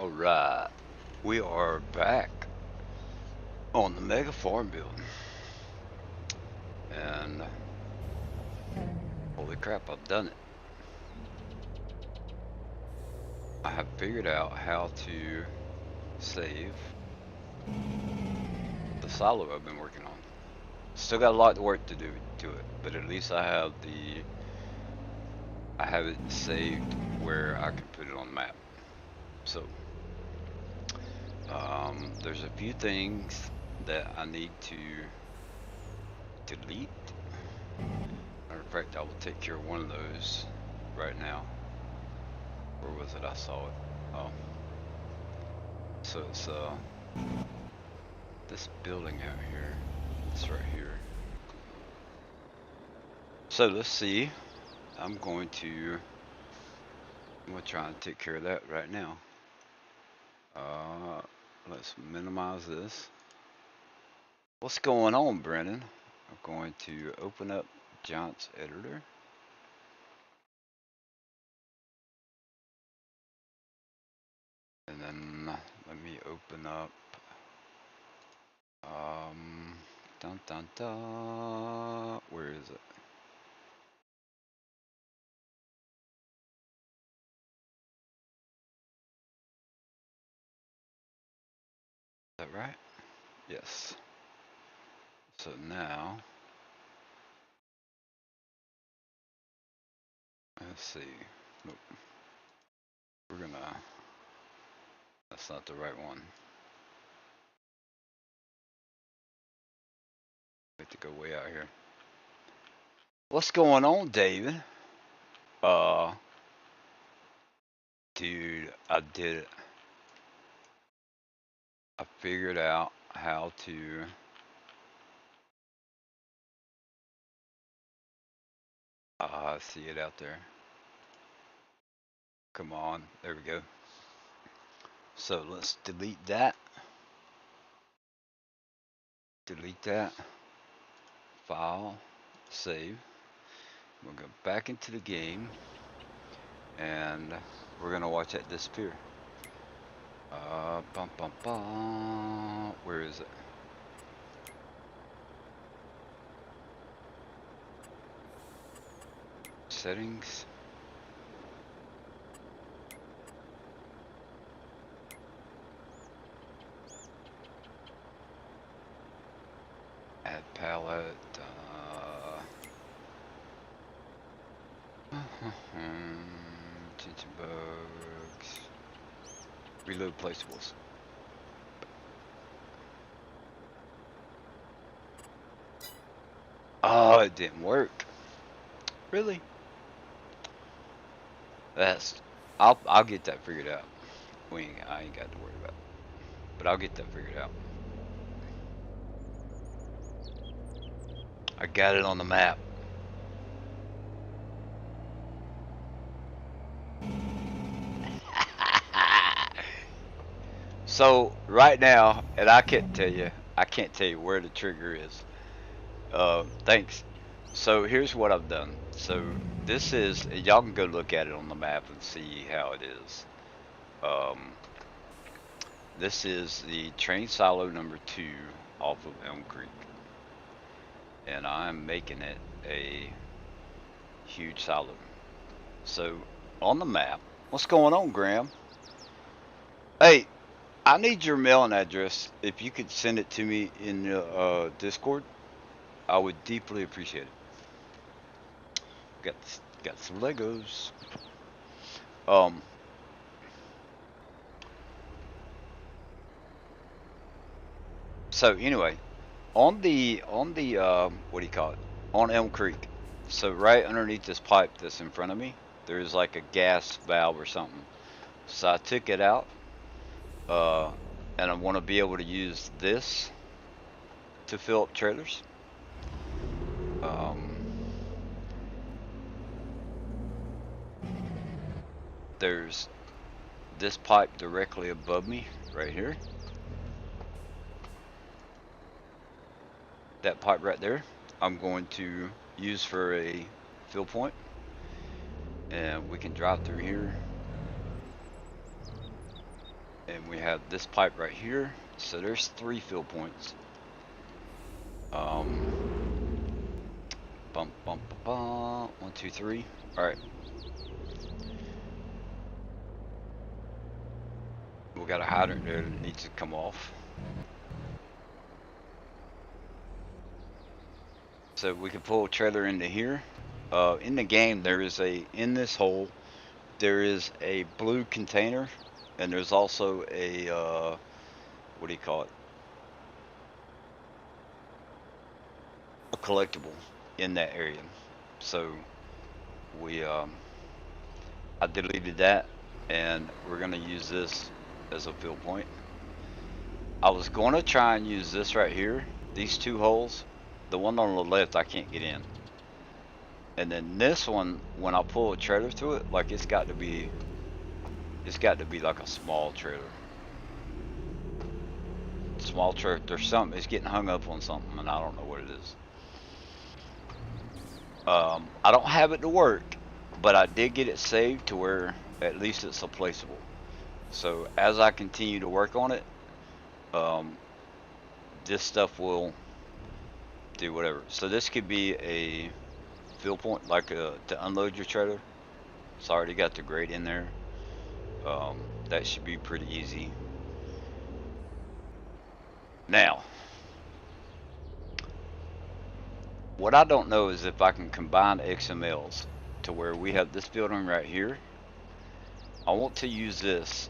Alright, we are back on the mega farm build. And holy crap, I've done it. I have figured out how to save the silo I've been working on. Still got a lot of work to do to it, but at least I have it saved where I can put it on the map. So there's a few things that I need to delete. Matter of fact, I will take care of one of those right now. Where was it? I saw it. Oh. So it's this building out here. It's right here. So let's see. I'm going to try and take care of that right now. Let's minimize this. What's going on, Brennan? I'm going to open up Giant's editor. And then let me open up dun dun dun. Where is it? Is that right? Yes. So now let's see. Nope. We're gonna. That's not the right one. We have to go way out here. What's going on, David? Dude, I did it. I figured out how to. I see it out there. Come on, there we go. So let's delete that. Delete that. File, save. We'll go back into the game, and we're gonna watch that disappear. Bum bum bum. Where is it? Settings. Add palette. Teaching bugs. Reload placeables. Oh, it didn't work. Really? I'll get that figured out. I ain't got to worry about it. But I'll get that figured out. I got it on the map. So right now, and I can't tell you where the trigger is. Thanks. So here's what I've done. So this is, y'all can go look at it on the map and see how it is. This is the train silo number 2 off of Elm Creek. And I'm making it a huge silo. So on the map, what's going on, Graham? Hey, I need your mailing address. If you could send it to me in Discord, I would deeply appreciate it. Got some Legos. So anyway, on the what do you call it? On Elm Creek. So right underneath this pipe that's in front of me, there's like a gas valve or something. So I took it out, and I want to be able to use this to fill up trailers. There's this pipe directly above me, right here. That pipe right there, I'm going to use for a fill point, and we can drive through here. and we have this pipe right here. So there's 3 fill points. Bump, bump, bump, bump. 1, 2, 3. All right. We got a hydrant there that needs to come off. So we can pull a trailer into here. In the game, in this hole, there is a blue container, and there's also a, what do you call it? A collectible in that area. So we, I deleted that, and we're gonna use this as a fill point. I was gonna try and use this right here, these 2 holes. The one on the left I can't get in. And then this one, when I pull a trailer through it, like it's got to be like a small trailer. Small trailer. There's something. It's getting hung up on something, and I don't know what it is. I don't have it to work, but I did get it saved to where at least it's placeable. So as I continue to work on it, this stuff will do whatever. So this could be a fill point, like to unload your trailer. It's already got the grate in there. That should be pretty easy. Now, what I don't know is if I can combine XMLs to where we have this building right here. I want to use this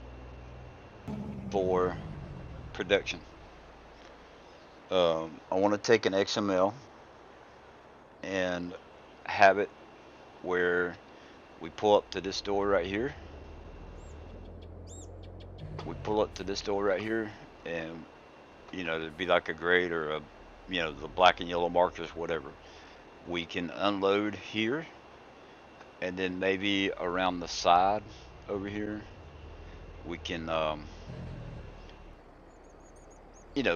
for production. I want to take an XML and have it where we pull up to this door right here. We pull up to this door right here, and there'd be like a grade or the black and yellow markers, whatever. We can unload here, and then maybe around the side over here, we can,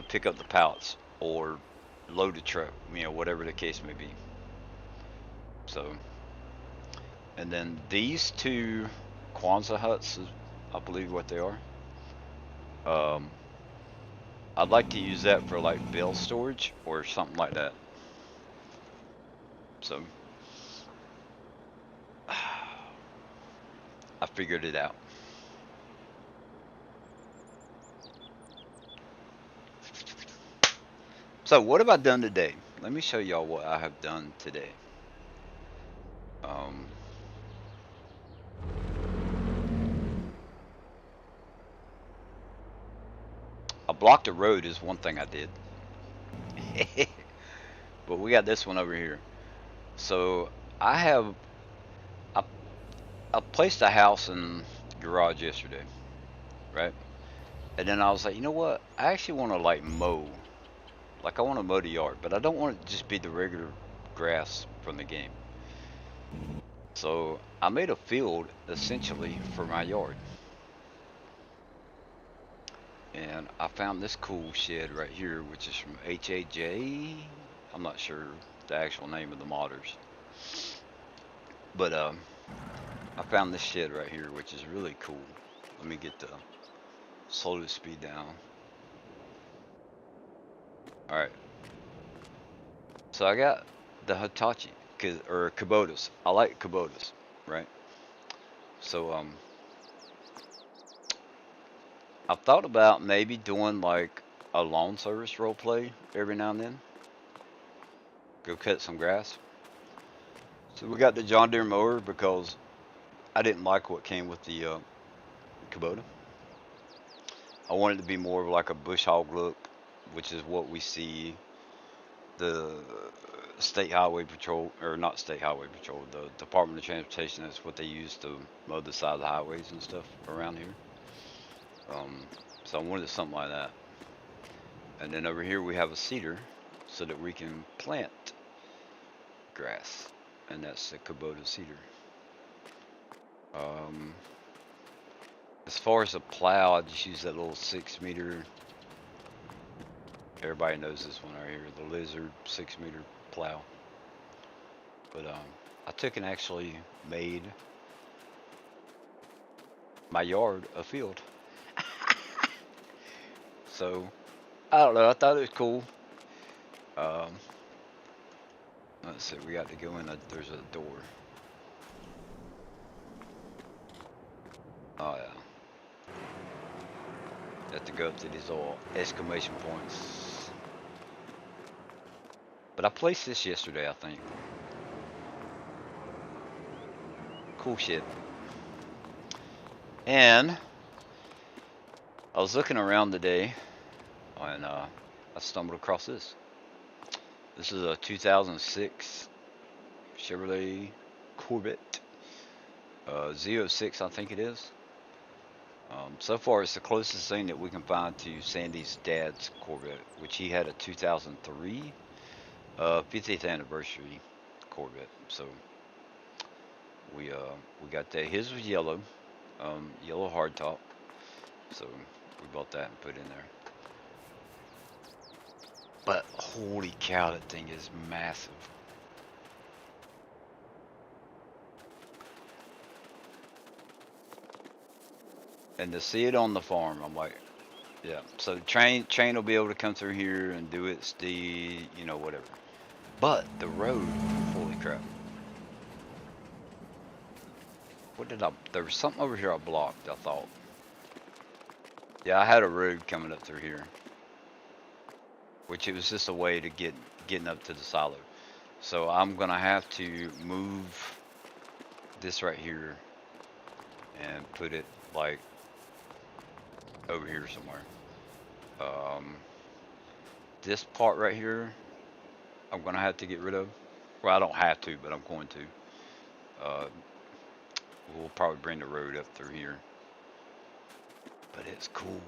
pick up the pallets or load the truck, whatever the case may be. So, and then these 2 Kwanzaa huts is, I believe, what they are. I'd like to use that for like bale storage or something like that. So I figured it out. So what have I done today? Let me show y'all what I have done today. I blocked a road is one thing I did. But we got this one over here. So I placed a house in the garage yesterday, right? And then I was like, you know what? I actually want to like mow. Like I want to mow the yard, but I don't want it to just be the regular grass from the game. So I made a field essentially for my yard. And I found this cool shed right here, which is from HAJ. I'm not sure the actual name of the modders. But I found this shed right here, which is really cool. Let me get the slow speed down. Alright. So I got the Hitachi, or Kubotas. I like Kubotas, right? So I've thought about maybe doing like a lawn service roleplay every now and then. Go cut some grass. So we got the John Deere mower because I didn't like what came with the Kubota. I wanted it to be more of like a bush hog look, which is what we see the State Highway Patrol, or not State Highway Patrol, the Department of Transportation, that's what they use to mow the side of the highways and stuff around here. So I wanted something like that. And then over here we have a cedar so that we can plant grass, and that's the Kubota cedar. As far as a plow, I just use that little 6-meter. Everybody knows this one right here, the Lizard 6-meter plow. But I took and actually made my yard a field. So I don't know. I thought it was cool. Um, let's see. We got to go in. There's a door. Oh yeah. Have to go up to these little exclamation points. But I placed this yesterday, I think. Cool shit. And I was looking around today, and I stumbled across this. This is a 2006 Chevrolet Corvette, Z06, I think it is. So far, it's the closest thing that we can find to Sandy's dad's Corvette, which he had a 2003 50th anniversary Corvette. So we got that. His was yellow, yellow hardtop. So we bought that and put in there. But holy cow, that thing is massive. And to see it on the farm, I'm like, yeah. So train will be able to come through here and do its whatever. But the road, holy crap. There was something over here I blocked, I thought. Yeah, I had a road coming up through here. Which it was just a way to getting up to the silo. So I'm gonna have to move this right here and put it like over here somewhere. This part right here, I'm gonna have to get rid of. Well, I don't have to, but I'm going to. Uh, we'll probably bring the road up through here. But it's cool.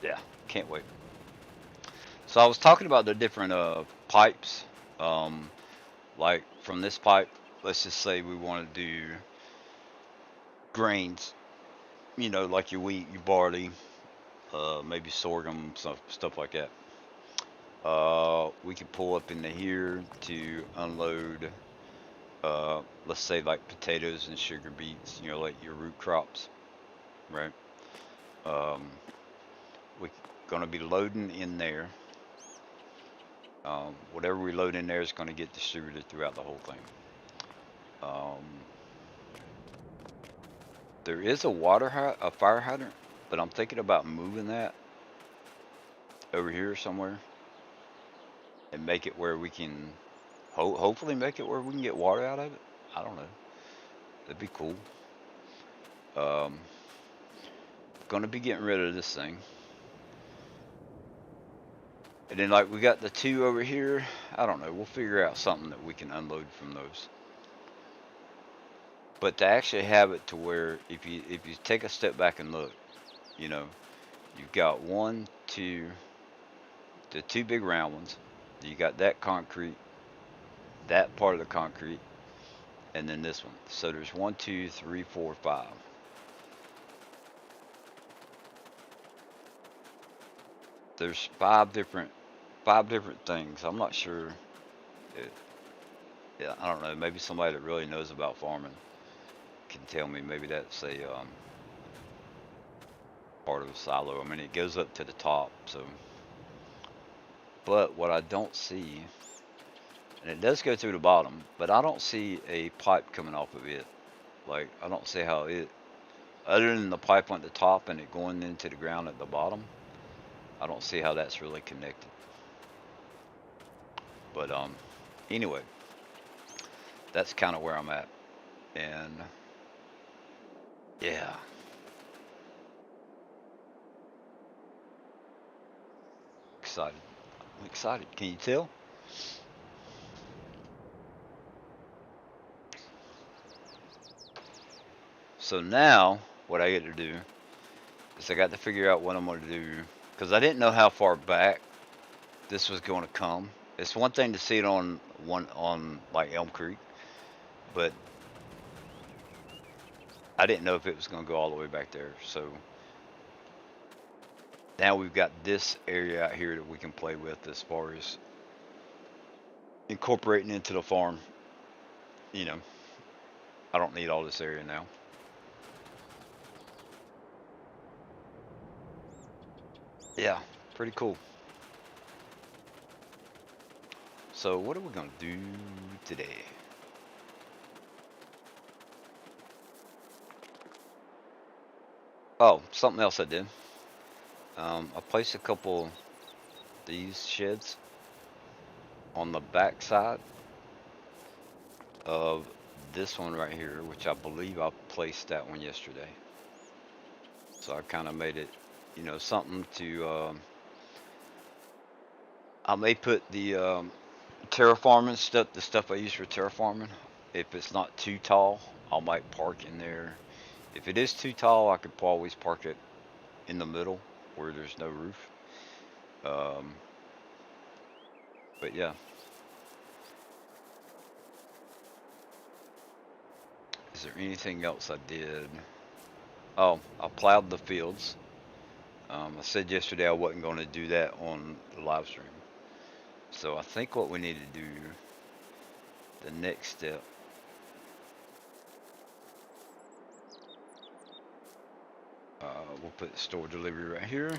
Yeah, can't wait. So I was talking about the different pipes. Um, like from this pipe, let's just say we want to do grains. Like your wheat, your barley, maybe sorghum, stuff like that. We can pull up into here to unload, let's say like potatoes and sugar beets, like your root crops, right? Um, we're gonna be loading in there. Whatever we load in there is gonna get distributed throughout the whole thing. Um, there is a fire hydrant, but I'm thinking about moving that over here somewhere and make it where we can hopefully make it where we can get water out of it. I don't know. That'd be cool. Um, gonna be getting rid of this thing. And then like we got the two over here. I don't know. We'll figure out something that we can unload from those. But to actually have it to where if you take a step back and look, you know, you've got the two big round ones. You got that concrete, that part of the concrete, and then this one. So there's one, two, three, four, five. There's five different things. I'm not sure. It, yeah, I don't know. Maybe somebody that really knows about farming can tell me. Maybe that's a part of a silo. I mean, it goes up to the top. So, but what I don't see, and it does go through the bottom, but I don't see a pipe coming off of it. Like I don't see how it, other than the pipe on the top and it going into the ground at the bottom. I don't see how that's really connected. But anyway, that's kind of where I'm at, and yeah, excited. I'm excited. Can you tell? So now, what I get to do is I got to figure out what I'm going to do because I didn't know how far back this was going to come. It's one thing to see it on like Elm Creek, but I didn't know if it was going to go all the way back there. So now we've got this area out here that we can play with as far as incorporating into the farm. You know, I don't need all this area now. Yeah, pretty cool. So what are we gonna do today? Oh, something else I did. I placed a couple these sheds on the back side of this one right here, which I believe I placed that one yesterday. So I kind of made it, something to. I may put the terraforming stuff, the stuff I use for terraforming. If it's not too tall, I might park in there. If it is too tall, I could always park it in the middle where there's no roof. Um, but yeah, is there anything else I did? Oh, I plowed the fields. I said yesterday I wasn't going to do that on the live stream. So I think what we need to do, the next step, we'll put store delivery right here.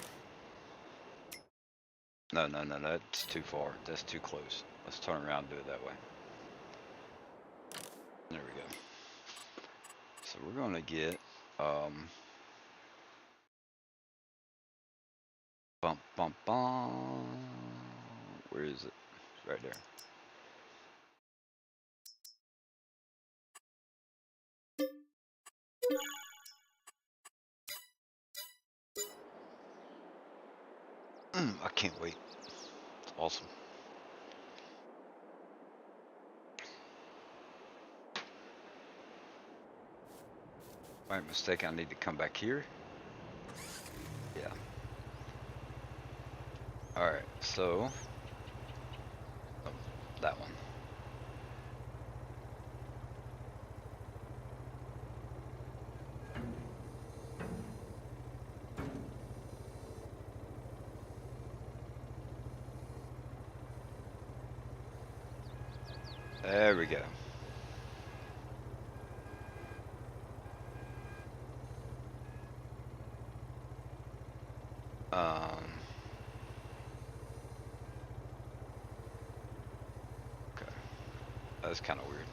No, no, no, no, that's too far. That's too close. Let's turn around and do it that way. There we go. So we're going to get, um, bump, bump, bump. Where is it? It's right there. I can't wait. It's awesome. My mistake. I need to come back here. Yeah. All right. So, oh, that one. There we go. Um, okay. That's kind of weird.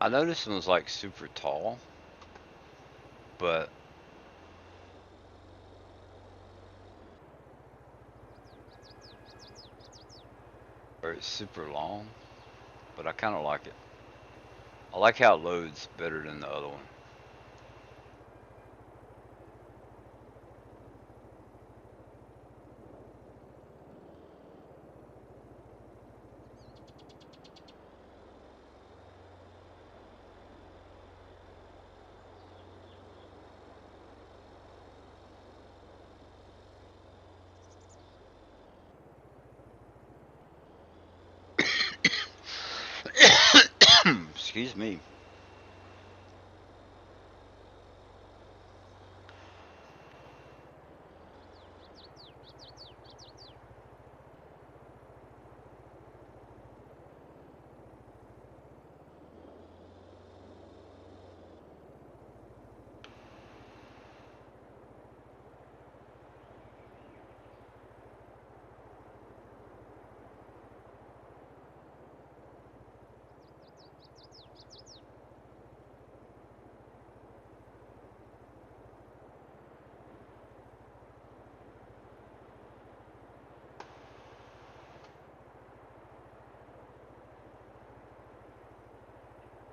I know this one's like super tall, but or it's super long, but I kind of like it. I like how it loads better than the other one. Excuse me.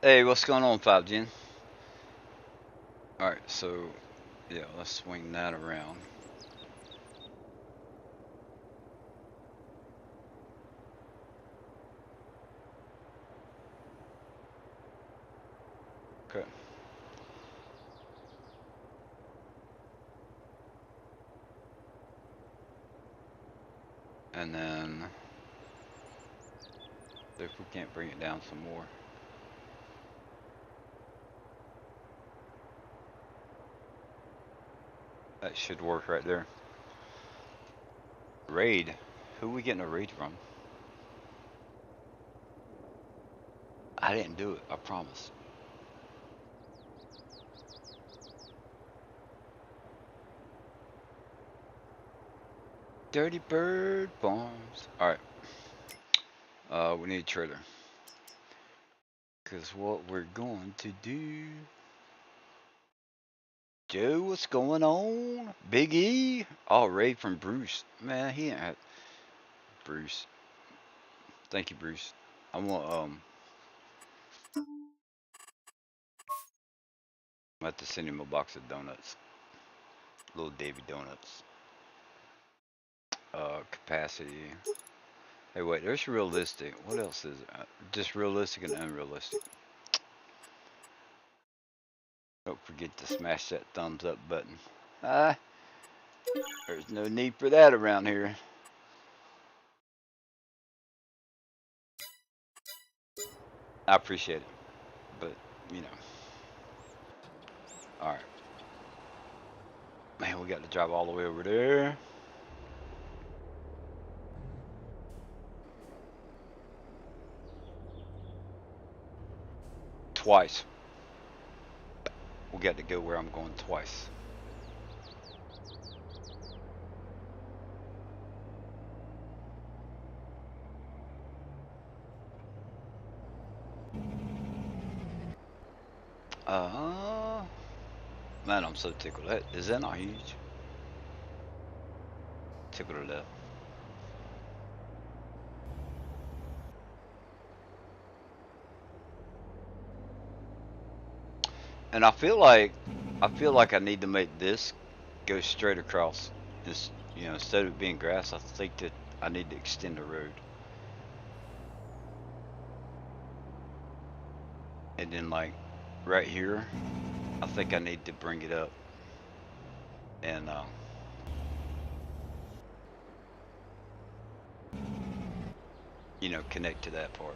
Hey, what's going on, 5Gen? All right, so yeah, let's swing that around. Okay. And then If we can't bring it down some more. That should work right there. Raid? Who we getting a raid from? I didn't do it, I promise. Dirty Bird Bombs. Alright. We need a trailer. Cause what we're going to do. Joe, what's going on? Big E? Oh, raid from Bruce. Man, he ain't had Bruce. Thank you, Bruce. I want I'm about to send him a box of donuts. Little Davy donuts. Capacity. Hey, wait, there's realistic. What else is it? Just realistic and unrealistic. Don't forget to smash that thumbs up button. There's no need for that around here. I appreciate it, but you know. All right, man, we got to drive all the way over there. Twice. We got to go where I'm going twice. Man, I'm so tickled. Is that not huge? Tickled to death. And I feel like I need to make this go straight across. This, instead of it being grass, I think that I need to extend the road. And then like right here, I think I need to bring it up and connect to that part.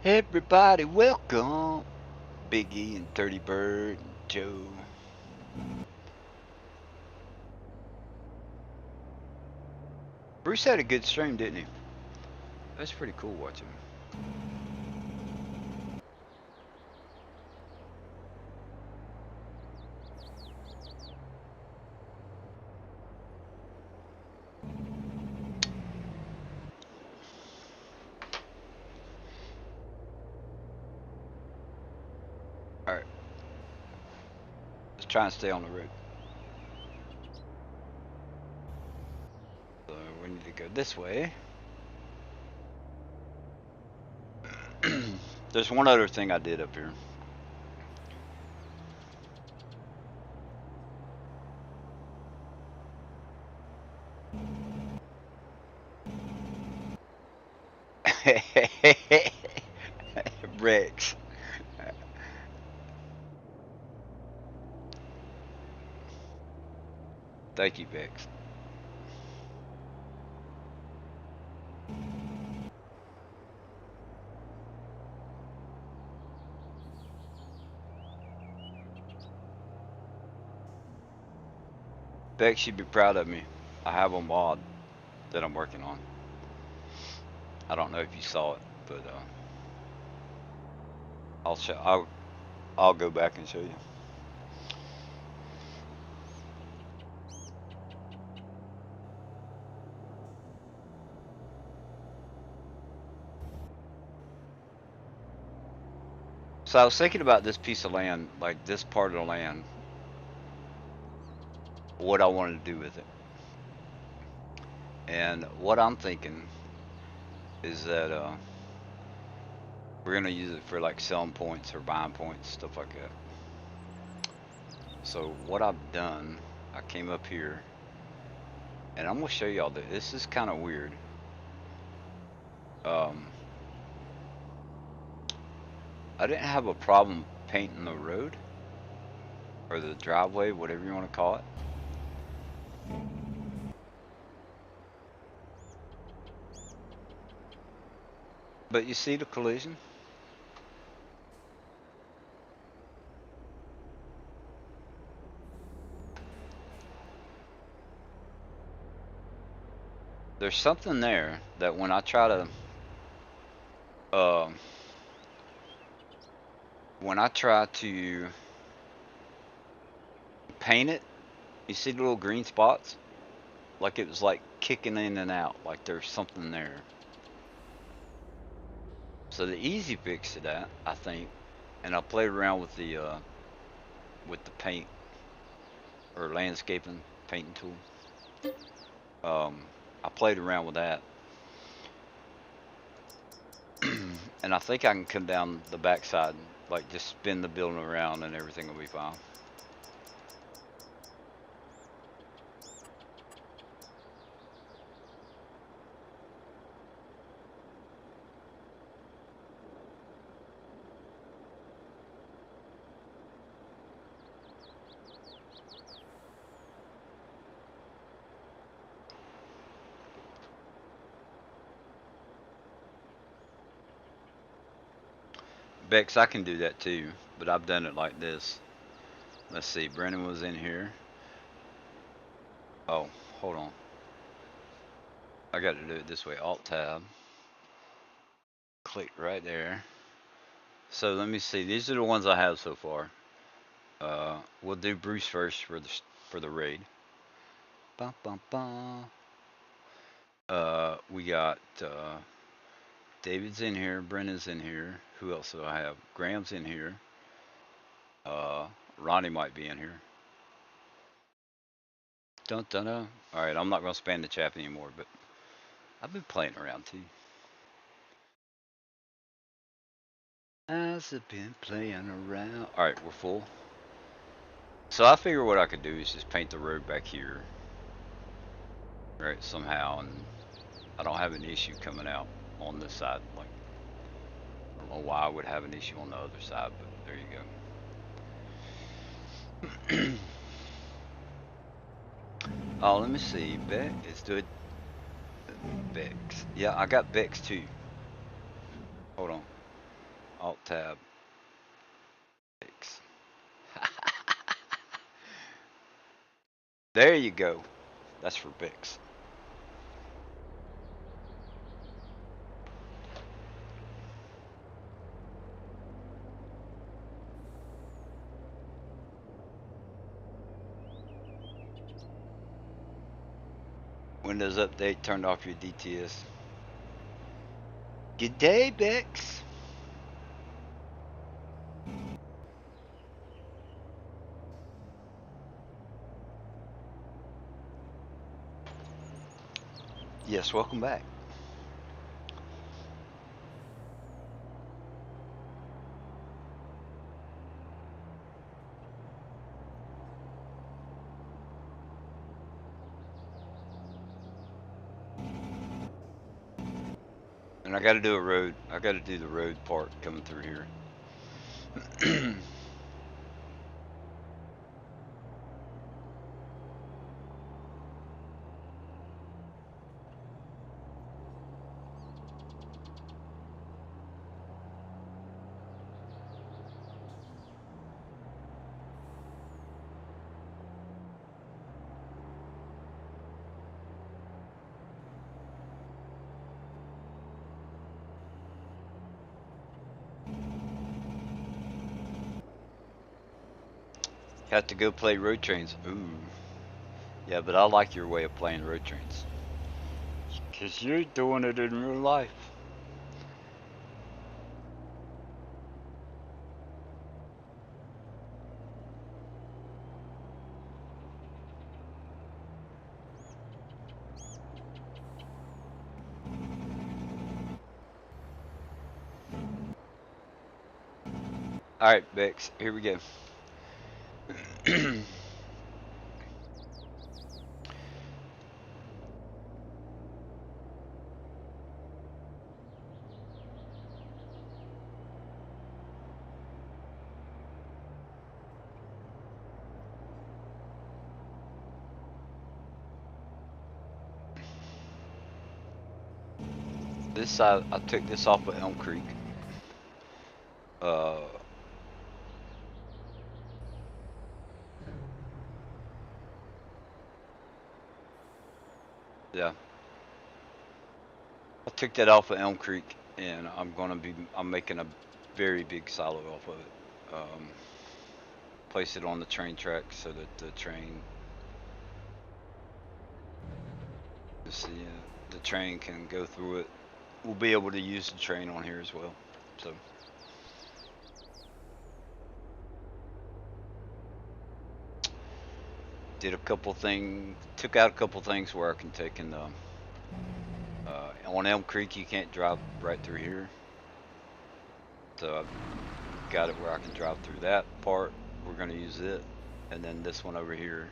Everybody, welcome, Big E and Dirty Bird and Joe. Bruce had a good stream, didn't he? That's pretty cool watching All right, let's try and stay on the road. So we need to go this way. There's one other thing I did up here. Rex. Thank you, Vex. Vex should be proud of me. I have a mod that I'm working on. I don't know if you saw it, but I'll show. I'll go back and show you. So I was thinking about this piece of land, like this part of the land, what I wanted to do with it. And what I'm thinking is that we're gonna use it for like selling points or buying points, stuff like that. So what I've done, I came up here And I'm gonna show y'all that this is kind of weird. Um, I didn't have a problem painting the road or the driveway, whatever you want to call it. But you see the collision? There's something there that uh, when I try to paint it, you see the little green spots? Like it was like kicking in and out, like there's something there. So the easy fix to that, I think, and I played around with the paint or landscaping painting tool. Um, I played around with that, and I think I can come down the backside, and, like just spin the building around, and everything will be fine. Bex, I can do that too, but I've done it like this. Let's see, Brennan was in here. Oh, hold on. I got to do it this way. Alt tab. Click right there. So let me see. These are the ones I have so far. We'll do Bruce first for the raid. Bum, bum, bum. We got David's in here. Brennan's in here. Who else do I have? Graham's in here. Uh, Ronnie might be in here. Dun dun dun. All right, I'm not gonna spam the chat anymore, but I've been playing around too. I've been playing around. All right, we're full. So I figure what I could do is just paint the road back here, right? Somehow, and I don't have an issue coming out on this side. Like I don't know why I would have an issue on the other side, but there you go. Oh, let me see. Beck is doing Bex. Yeah, I got Bex too. Hold on. Alt tab. Bex. There you go. That's for Bex. Windows update turned off your DTS. Good day, Bex. Yes, welcome back. And I got to do a road. I got to do the road part coming through here. Have to go play road trains. Ooh. Yeah, but I like your way of playing road trains. Because you're doing it in real life. Alright, Bex, here we go. this side, I took this off of Elm Creek. Uh, yeah, I took that off of Elm Creek, and I'm making a very big silo off of it. Place it on the train track so that the train can go through it. We'll be able to use the train on here as well. So. Did a couple things, took out a couple things where I can take in the, on Elm Creek you can't drive right through here. So I've got it where I can drive through that part. We're going to use it. And then this one over here,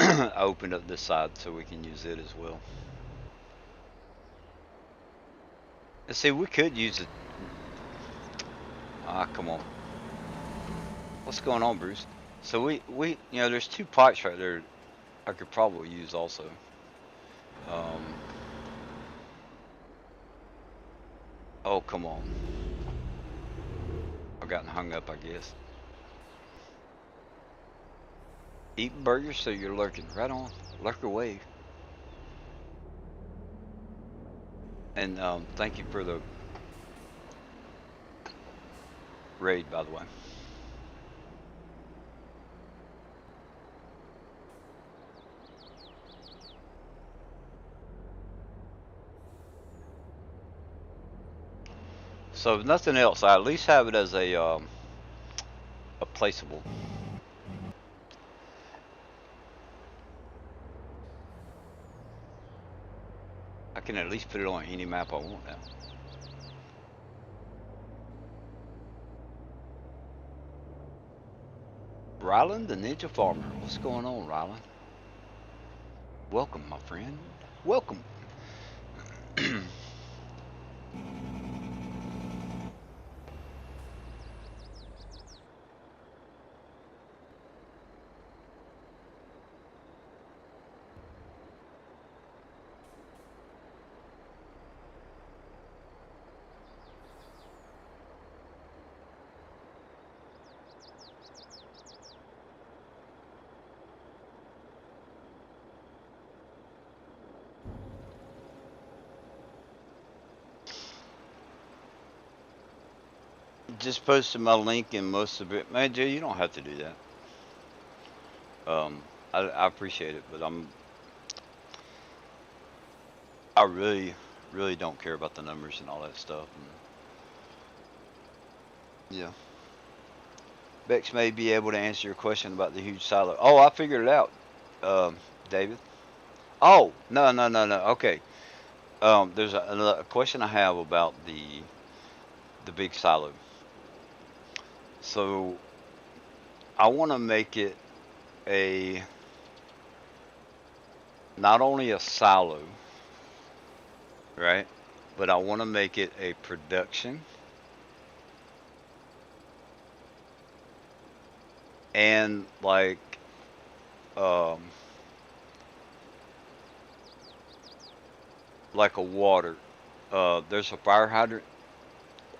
I opened up this side so we can use it as well. And see, we could use it. Ah, come on. What's going on, Bruce? So there's two pipes right there I could probably use also. Oh, come on. I've gotten hung up, I guess. Eating burgers, so you're lurking. Right on. Lurk away. And thank you for the raid, by the way. So if nothing else, I at least have it as a placeable. I can at least put it on any map I want now. Ryland, the Ninja Farmer. What's going on, Ryland? Welcome, my friend. Welcome. Just posted my link in most of it. Man, Jay, you don't have to do that. I appreciate it, but I really, really don't care about the numbers and all that stuff. And yeah. Bex may be able to answer your question about the huge silo. Oh, I figured it out, David. Oh, no, no, no, no. Okay. There's a question I have about the big silo. So I want to make it a not only a silo, right? But I want to make it a production and um like a water. There's a fire hydrant.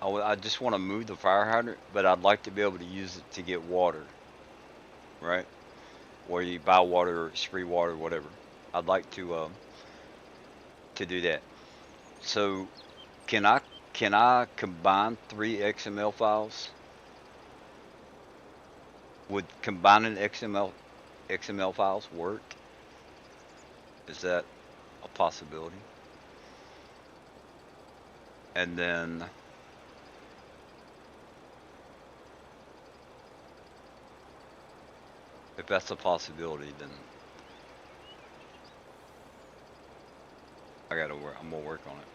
I just want to move the fire hydrant, but I'd like to be able to use it to get water, right? Where you buy water or spree water, whatever. I'd like to do that. So can I combine three XML files? Would combining XML files work? Is that a possibility? And then if that's a possibility, then I'm gonna work on it.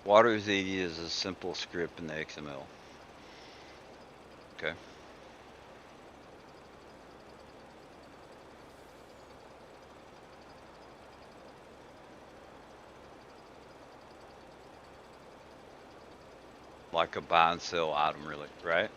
Water ZD is a simple script in the XML. Okay. like a buy and sell item, really, right?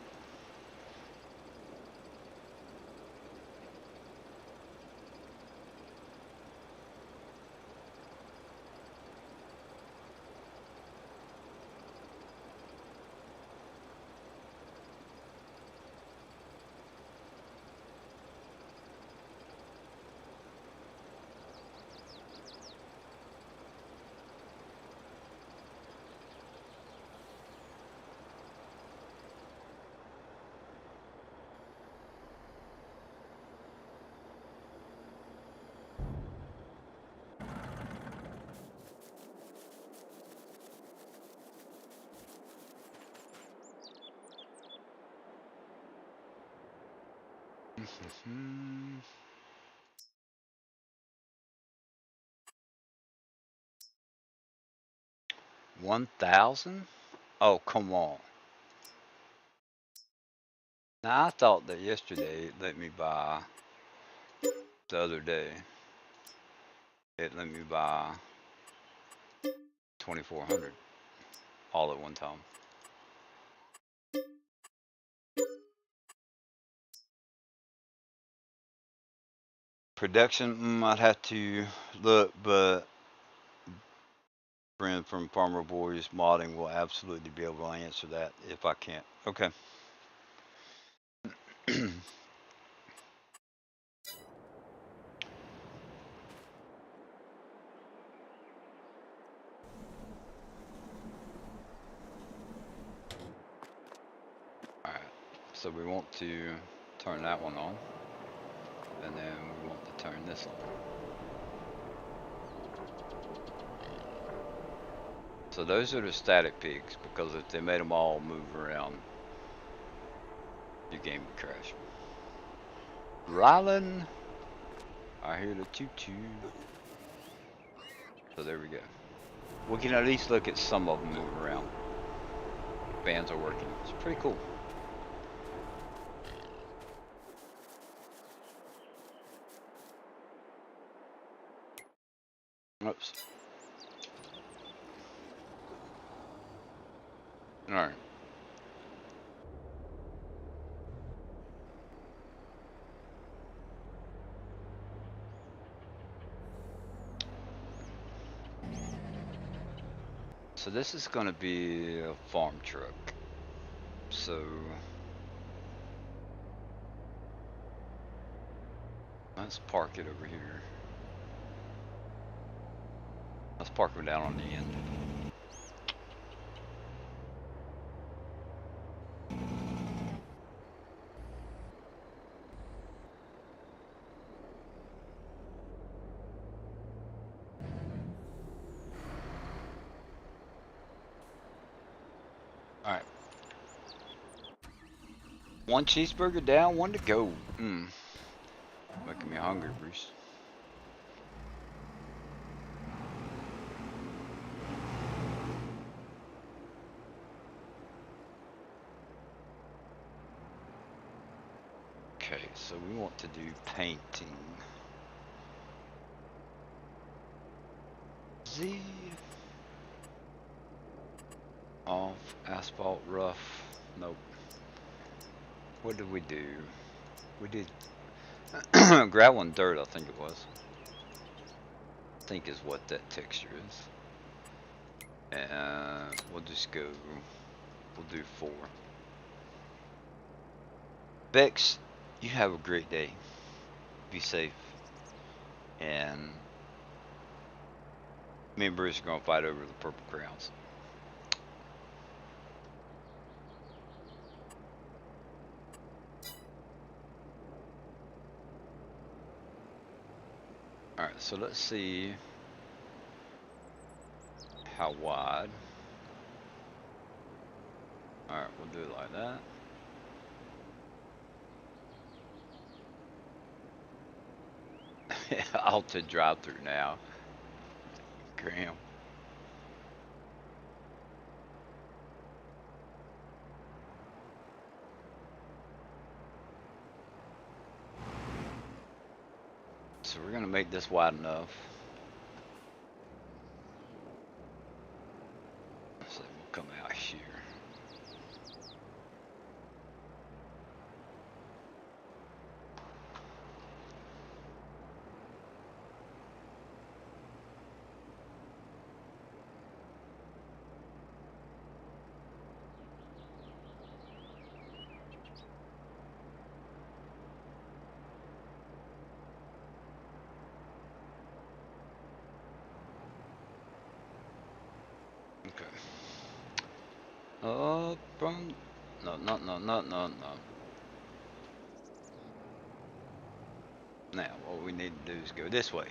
Hmm. 1,000? Oh, come on. Now I thought that yesterday it let me buy the other day. It let me buy 2,400 all at one time. Production, I'd have to look, but friend from Farmer Boys Modding will absolutely be able to answer that if I can't. Okay. Alright, so we want to turn that one on, and then we want to turn this on. So those are the static pigs, because if they made them all move around, your game would crash. Rylan, I hear the choo-choo. So there we go. We can at least look at some of them move around. Fans are working. It's pretty cool. Oops. Alright. So this is going to be a farm truck. So let's park it over here. Let's park it down on the end. Alright. One cheeseburger down, one to go. Making me hungry, Bruce. Okay, so we want to do painting. Z. Off, asphalt, rough. Nope. What did we do? We did gravel and dirt, I think it was. I think is what that texture is. And we'll just go, we'll do 4. Bex, you have a great day. Be safe. And me and Bruce are going to fight over the purple crowns. Alright, so let's see how wide. Alright, we'll do it like that. I'll to drive through now. Graham. So we're gonna make this wide enough. So we'll come out here. From no, no, no, no, no, no. Now, what we need to do is go this way.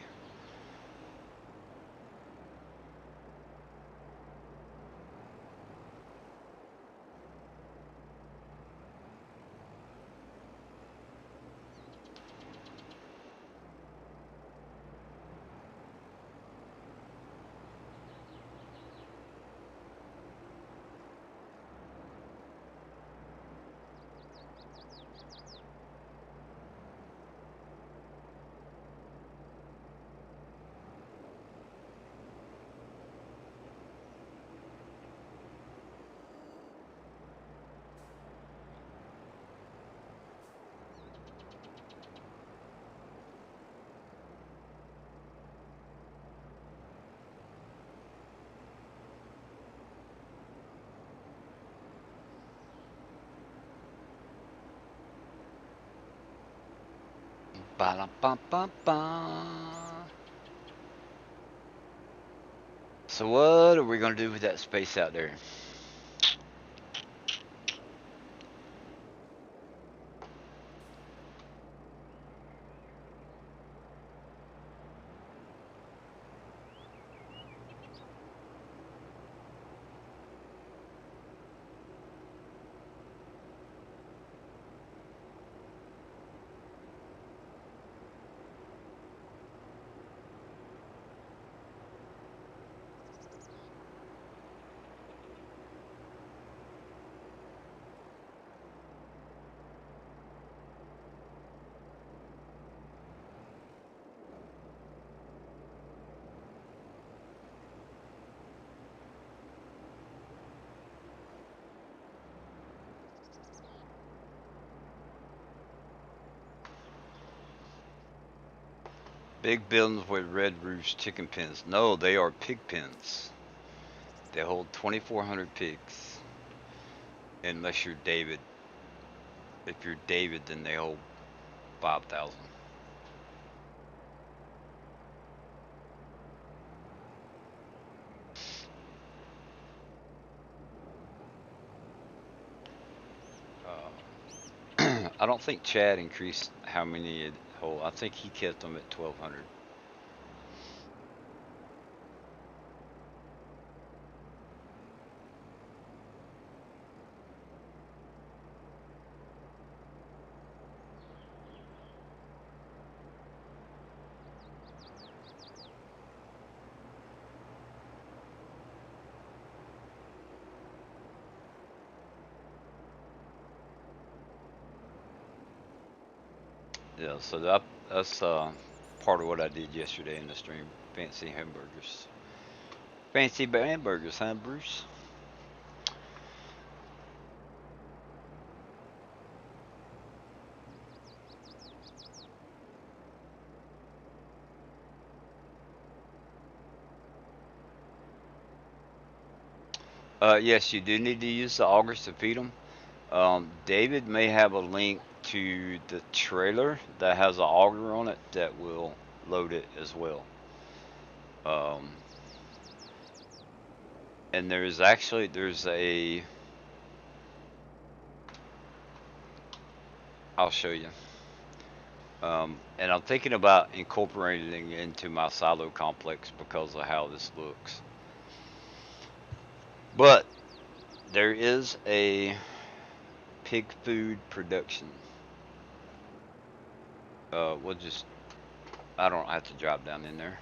Ba -da -ba -ba -ba. So what are we gonna do with that space out there? Big buildings with red roofs, chicken pens. No, they are pig pens. They hold 2,400 pigs. Unless you're David. If you're David, then they hold 5,000. I don't think Chad increased how many it hold. I think he kept them at 1,200. Yeah, so that's part of what I did yesterday in the stream. Fancy hamburgers. Fancy hamburgers, huh, Bruce? Yes, you do need to use the augers to feed them. David may have a link to the trailer that has an auger on it that will load it as well. Um, and there's a I'll show you. And I'm thinking about incorporating it into my silo complex because of how this looks. But there is a pig food production. We'll just I don't have to drop down in there,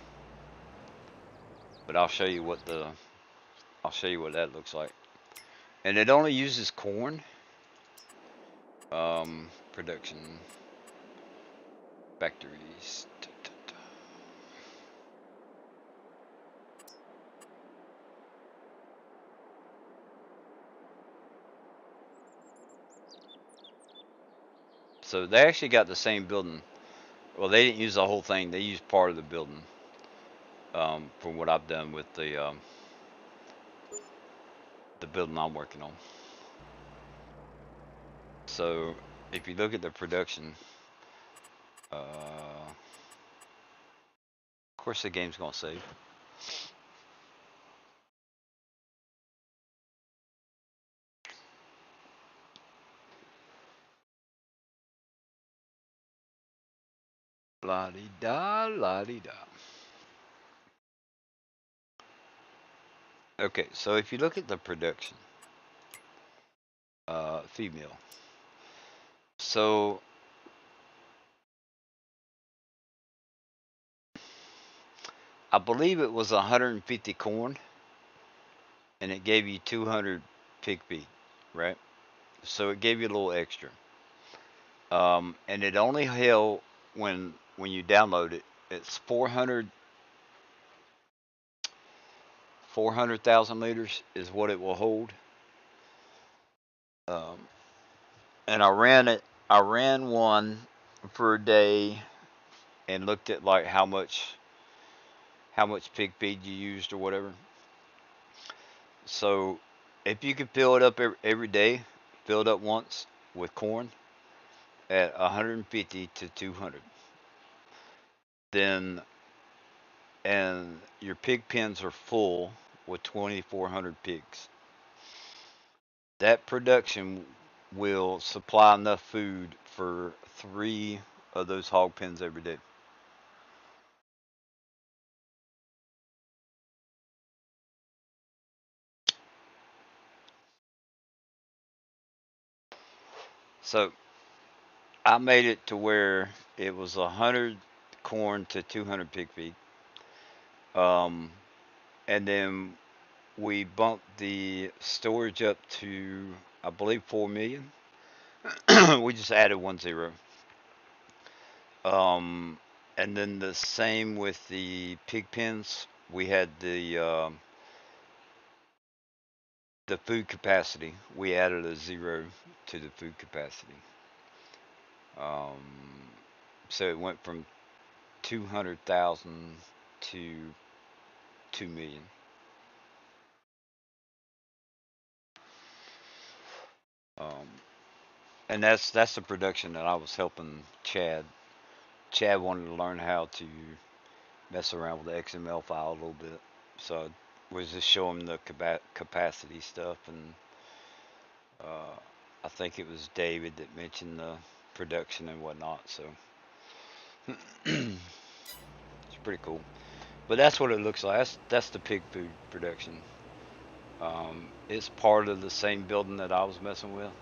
but I'll show you what that looks like. And it only uses corn. Production factories. So they actually got the same building. Well, they didn't use the whole thing. They used part of the building. From what I've done with the building I'm working on. So if you look at the production, of course the game's gonna save. La-di-da, la-di-da. Okay, so if you look at the production, female. So I believe it was 150 corn, and it gave you 200 pig feed, right? So it gave you a little extra. And it only held when you download it. It's 400,000 liters is what it will hold. Um, and I ran it. I ran one for a day and looked at like how much pig feed you used or whatever. So if you could fill it up every day, fill it up once with corn at 150 to 200, then and your pig pens are full with 2,400 pigs. That production will supply enough food for 3 of those hog pens every day. So I made it to where it was 100 corn to 200 pig feed. Um, and then we bumped the storage up to, I believe, 4 million. We just added 1 0. Um, and then the same with the pig pens. We had the food capacity. We added a 0 to the food capacity. Um, so it went from 200,000 to 2 million. Um, and that's the production that I was helping Chad. Chad wanted to learn how to mess around with the XML file a little bit, so I was just showing him the capacity stuff, and uh, I think it was David that mentioned the production and whatnot. So it's pretty cool. But that's what it looks like. That's the pig food production. It's part of the same building that I was messing with.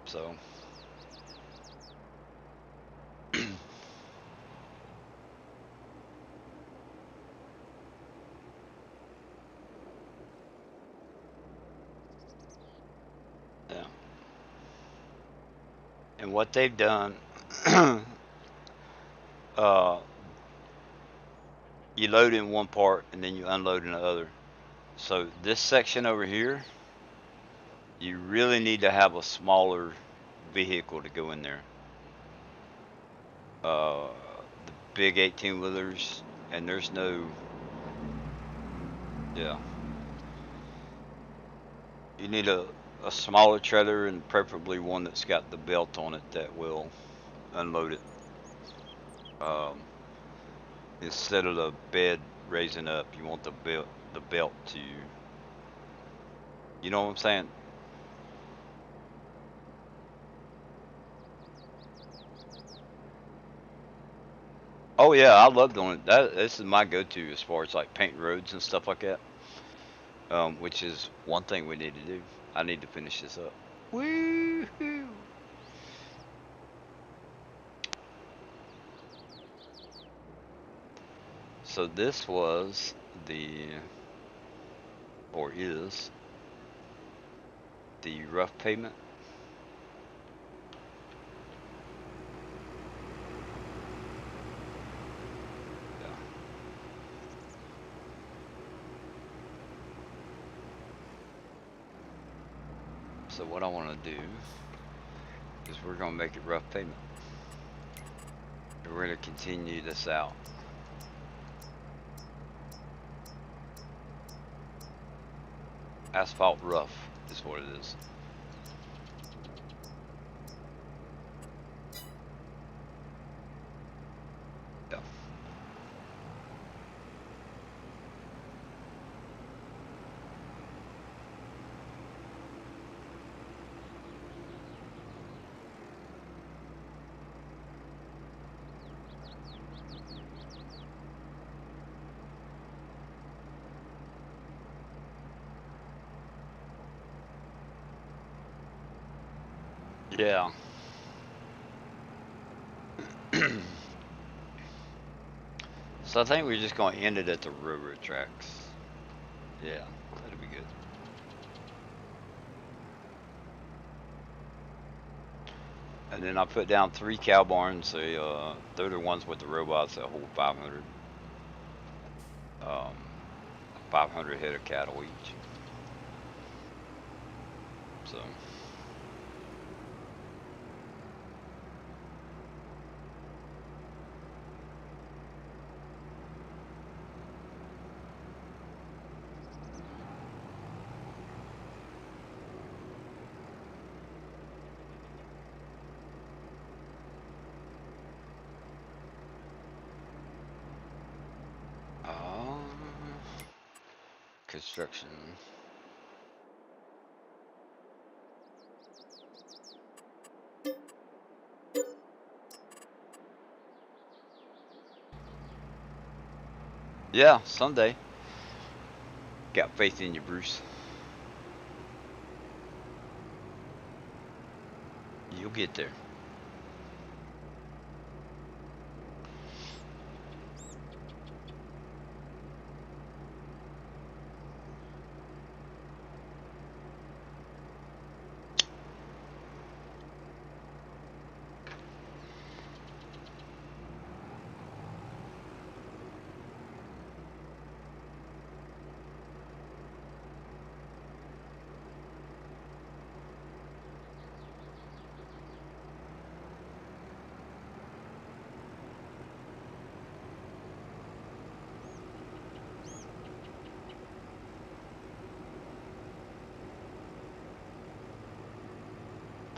So yeah. And what they've done, uh, you load in one part and then you unload in the other. So this section over here, you really need to have a smaller vehicle to go in there. The big 18 wheelers, and there's no, yeah. You need a smaller trailer and preferably one that's got the belt on it that will unload it. Um, Instead of the bed raising up, you want the belt to, you know what I'm saying? Oh yeah, I love doing it. This is my go-to as far as like painting roads and stuff like that. Which is one thing we need to do. I need to finish this up. Woo-hoo! So this was the, or is the rough pavement. Yeah. So what I want to do is we're gonna make it rough pavement. And we're gonna continue this out. Asphalt rough is what it is. Yeah. Yeah. So I think we're just going to end it at the railroad tracks. Yeah, that'll be good. And then I put down 3 cow barns. They're the ones with the robots that hold um, 500 head of cattle each. So, um, construction. Yeah, someday. Got faith in you, Bruce. You'll get there.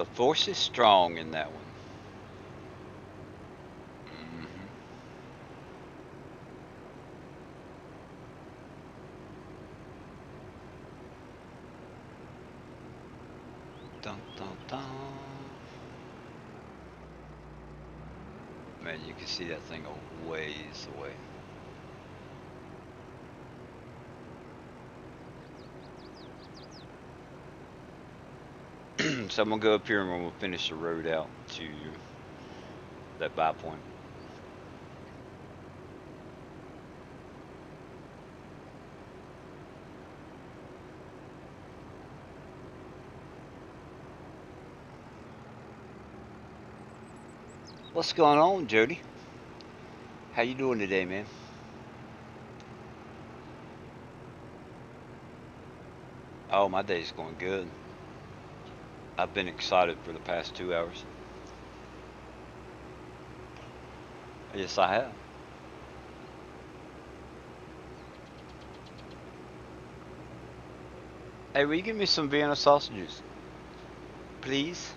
The force is strong in that one. Hmm. Dun, dun, dun. Man, you can see that thing a ways away. So I'm gonna go up here and we'll finish the road out to that buy point. What's going on, Jody? How you doing today, man? Oh, my day's going good. I've been excited for the past 2 hours. Yes, I have. Hey, will you give me some Vienna sausages, please?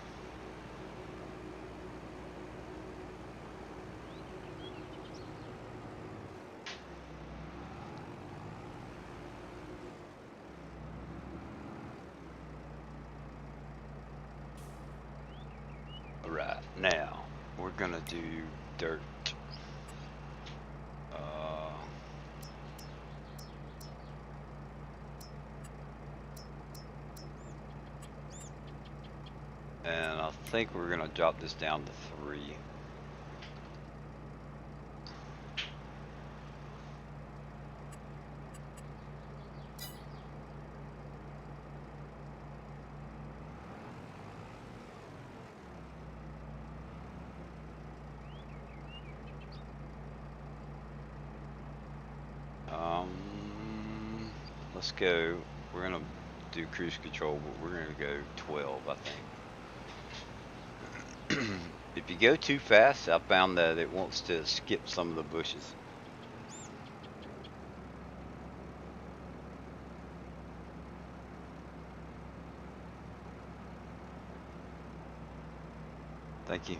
All right, now we're gonna do dirt. Uh, and I think we're gonna drop this down to 3. Let's go. We're gonna do cruise control, but we're gonna go 12, I think. If you go too fast, I found that it wants to skip some of the bushes. Thank you.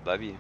Love you.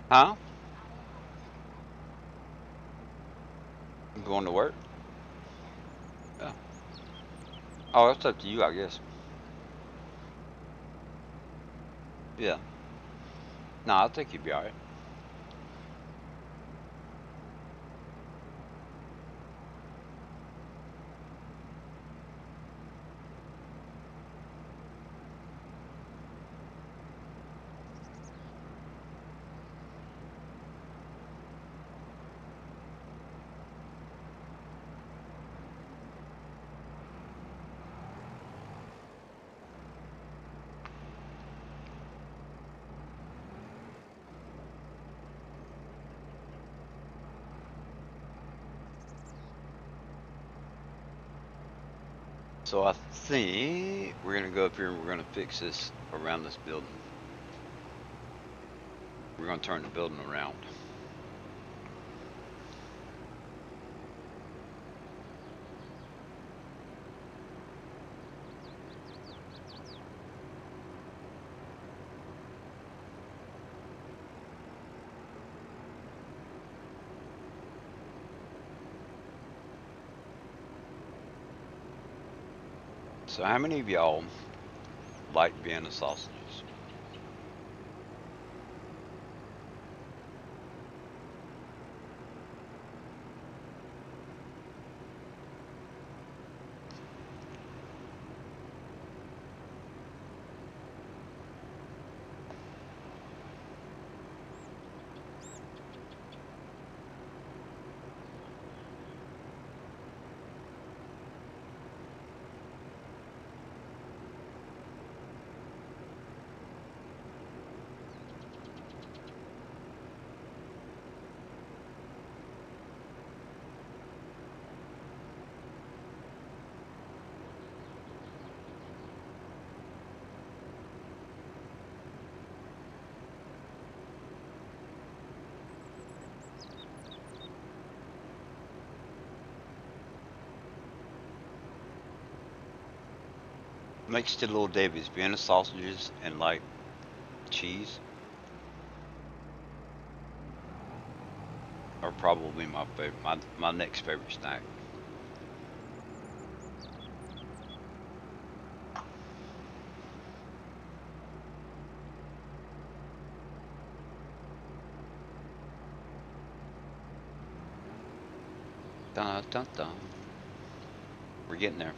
Huh? I'm going to work? Yeah. Oh, it's up to you, I guess. Yeah. No, I think you'd be alright. So I think we're gonna go up here and we're gonna fix this around this building. We're gonna turn the building around. So how many of y'all like Vienna sausages? Makes to little Davies, Vienna sausages and like cheese are probably my favorite, my next favorite snack. Dun dun dun. We're getting there.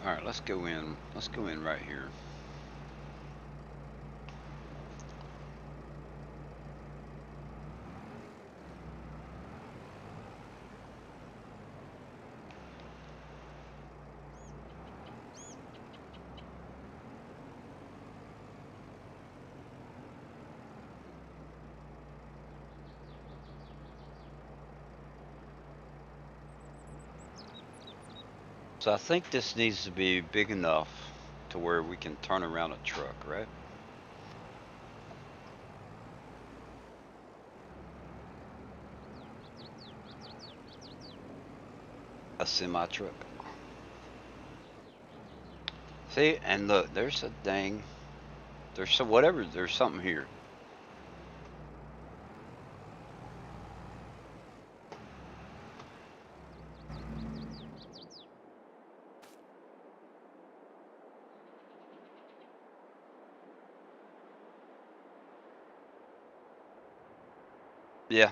All right, let's go in. Let's go in right here. So I think this needs to be big enough to where we can turn around a truck, right? A semi truck. See, and look, there's a dang, there's some whatever, there's something here. Yeah,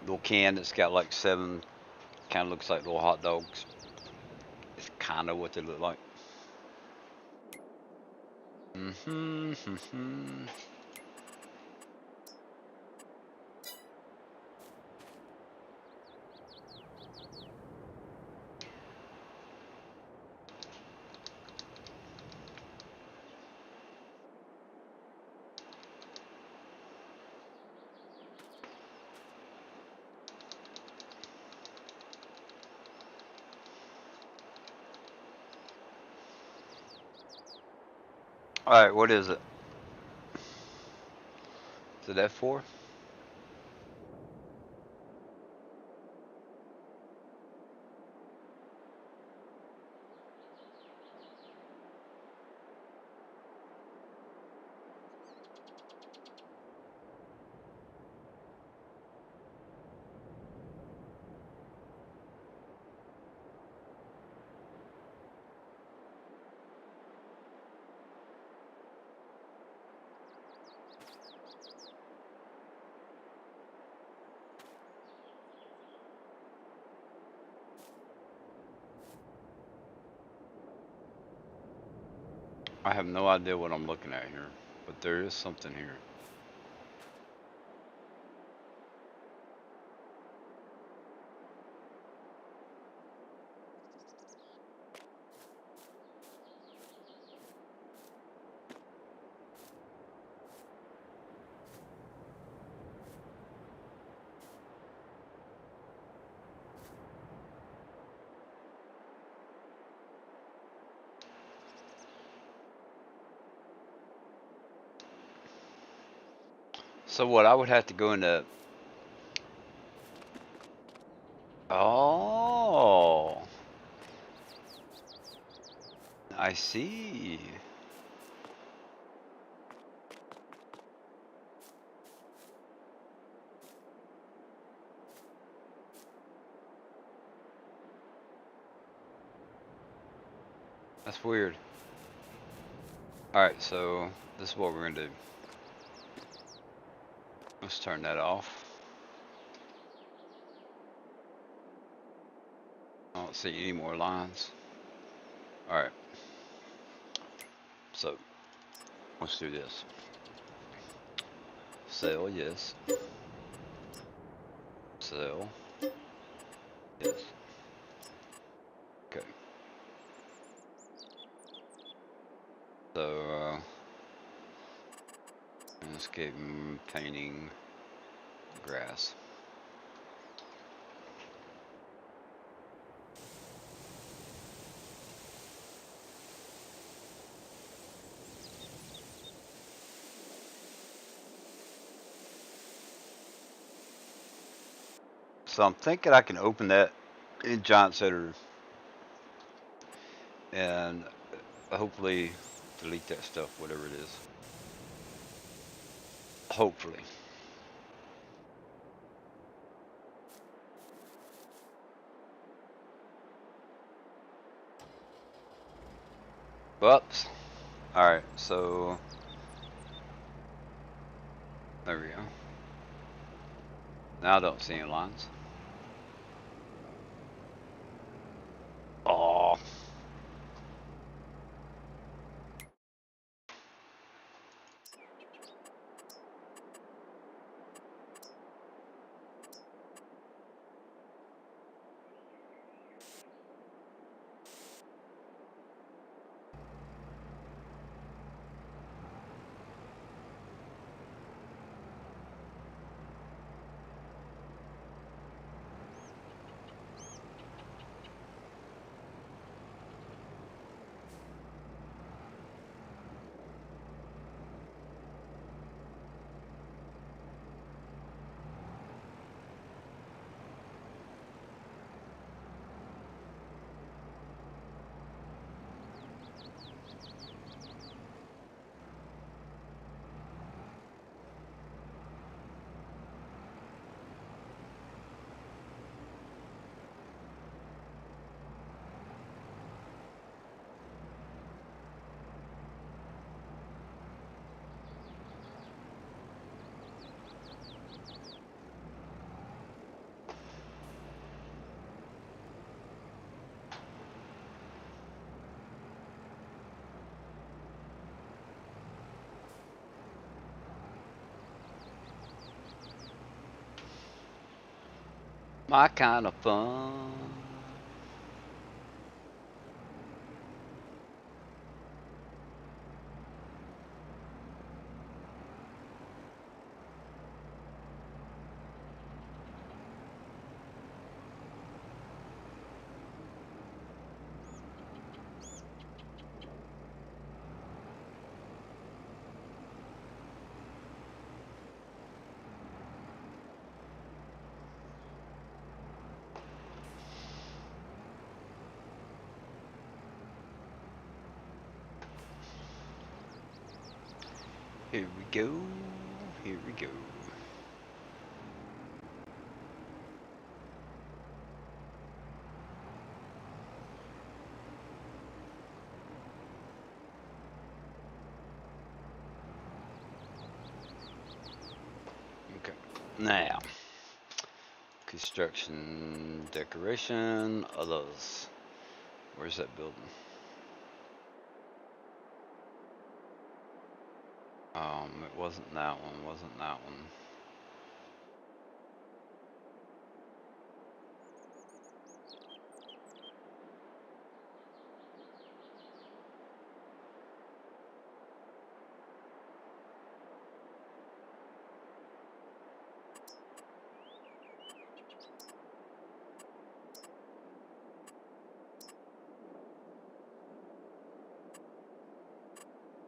little can that's got like seven, kind of looks like little hot dogs. It's kind of what they look like. Mm-hmm, mm-hmm. All right, what is it? Is it F4? I have no idea what I'm looking at here, but there is something here. So what I would have to go into. Oh, I see. That's weird. Alright, so this is what we're gonna do. Let's turn that off. I don't see any more lines. Alright, so let's do this. Sell, yes. Sell, yes. Okay. So, landscape painting grass. So I'm thinking I can open that in Giant Center and hopefully delete that stuff, whatever it is. Hopefully. Whoops. Alright, so there we go. Now I don't see any lines. Oh, my kind of fun. Here we go. Here we go. Okay. Now, construction, decoration, others. Where's that building? It wasn't that one, wasn't that one.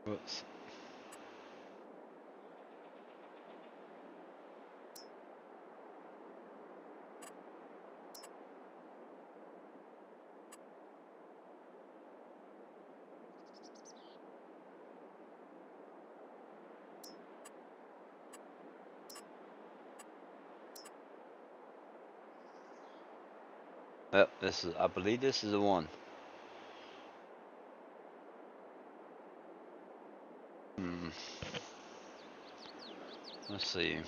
Whoops. Yep, this is, I believe this is the one. Hmm. Let's see.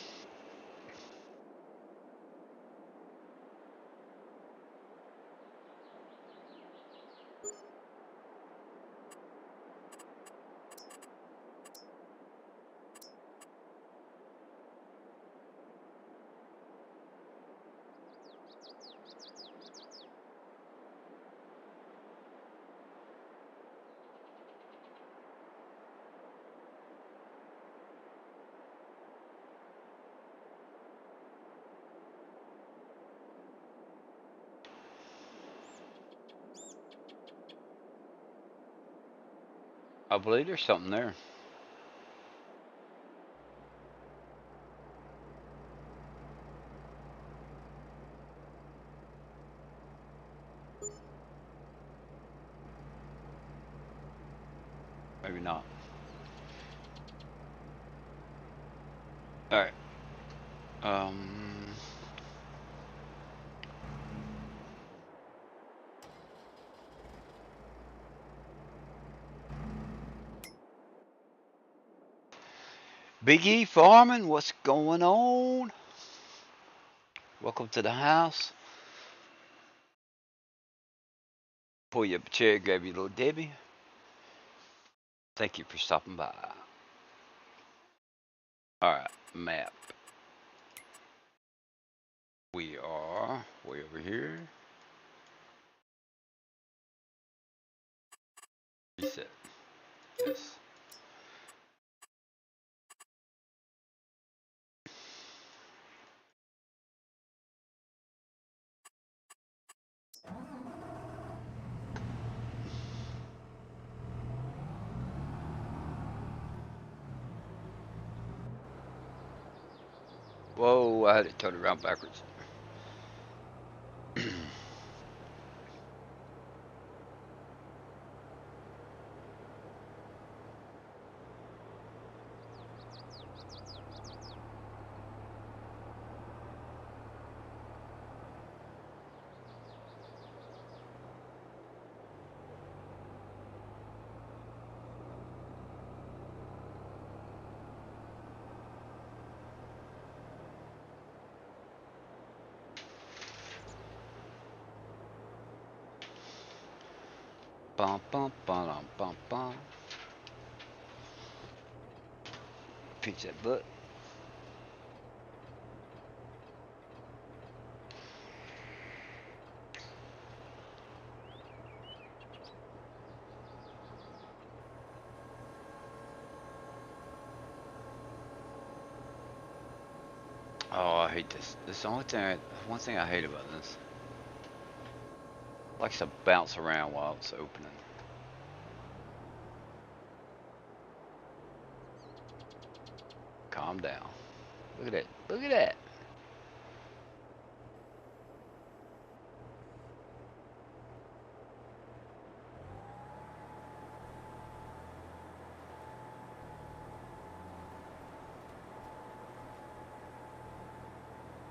I believe there's something there. Maybe not. Alright. Um, Big E Farming, what's going on? Welcome to the house. Pull you up a chair, grab your little Debbie. Thank you for stopping by. Alright, map. We are way over here. Reset. Yes. Whoa, I had it turned around backwards. Bum bum bum bum bum. Pinch that butt. Oh, I hate this. This is the only thing. One thing I hate about this. It likes to bounce around while it's opening. Calm down. Look at that. Look at that.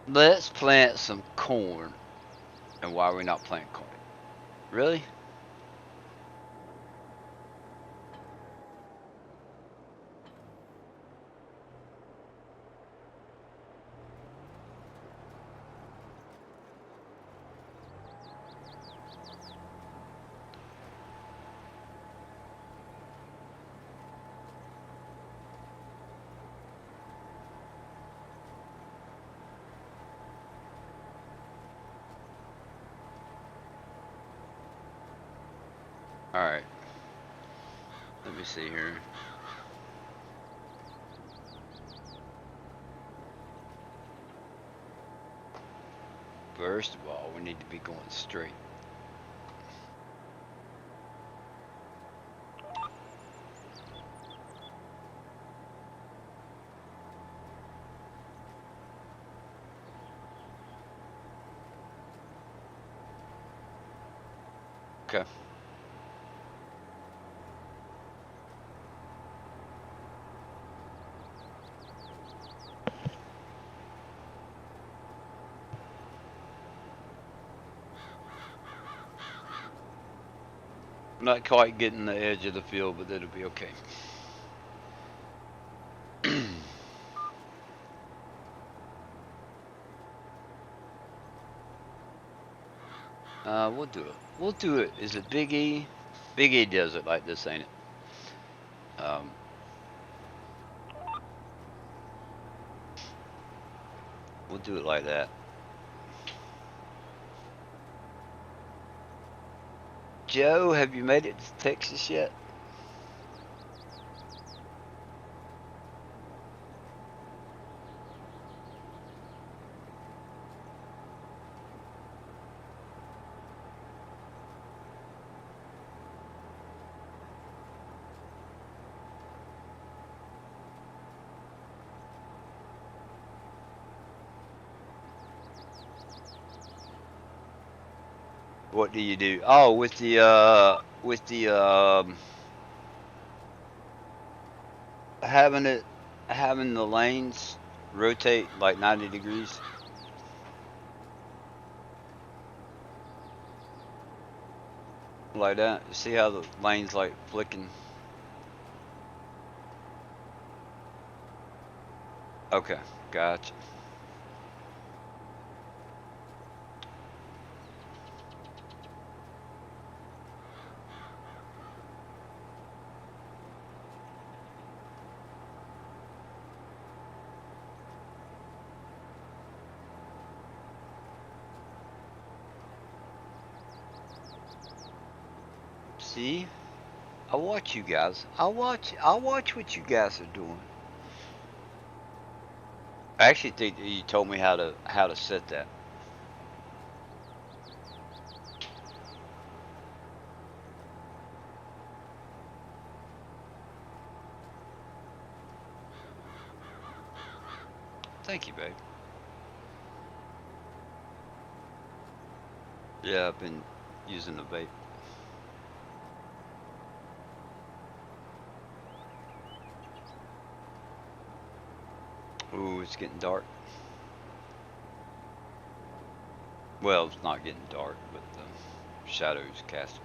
Let's plant some corn. And why are we not planting corn? Really? Alright. Let me see here. First of all, we need to be going straight. Okay. I'm not quite getting the edge of the field, but it'll be okay. We'll do it. We'll do it. Is it Big E? Big E does it like this, ain't it? We'll do it like that. Joe, have you made it to Texas yet? What do you do? Oh, with the having the lanes rotate like 90 degrees. Like that. See how the lane's like flicking? Okay, gotcha. See? I watch you guys. I watch what you guys are doing. I actually think that you told me how to set that. Thank you, babe. Yeah, I've been using the vape. Ooh, it's getting dark. Well, it's not getting dark, but the shadows casting.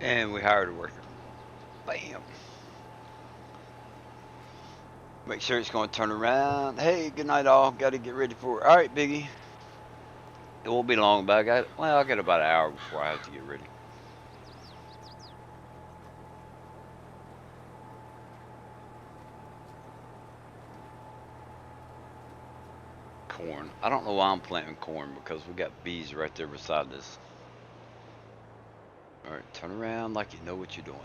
And we hired a worker. Bam. Make sure it's going to turn around. Hey, good night, all. Got to get ready for it. All right, Biggie. It won't be long, but I got about an hour before I have to get ready. Corn. I don't know why I'm planting corn because we got bees right there beside this. All right, turn around like you know what you're doing.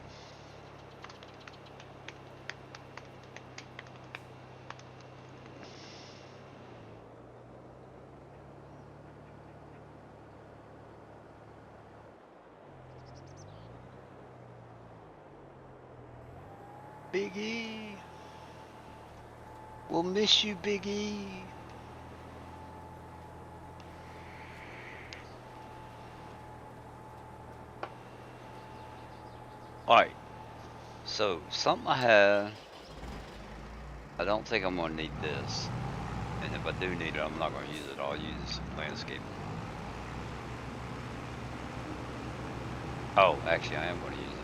Biggie. We'll miss you, Biggie. Alright, so something I have, I don't think I'm going to need this. And if I do need it, I'm not going to use it. I'll use landscaping. Oh, actually, I am going to use it.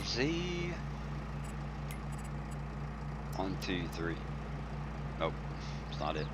Z. 1, 2, 3. Nope, it's not it.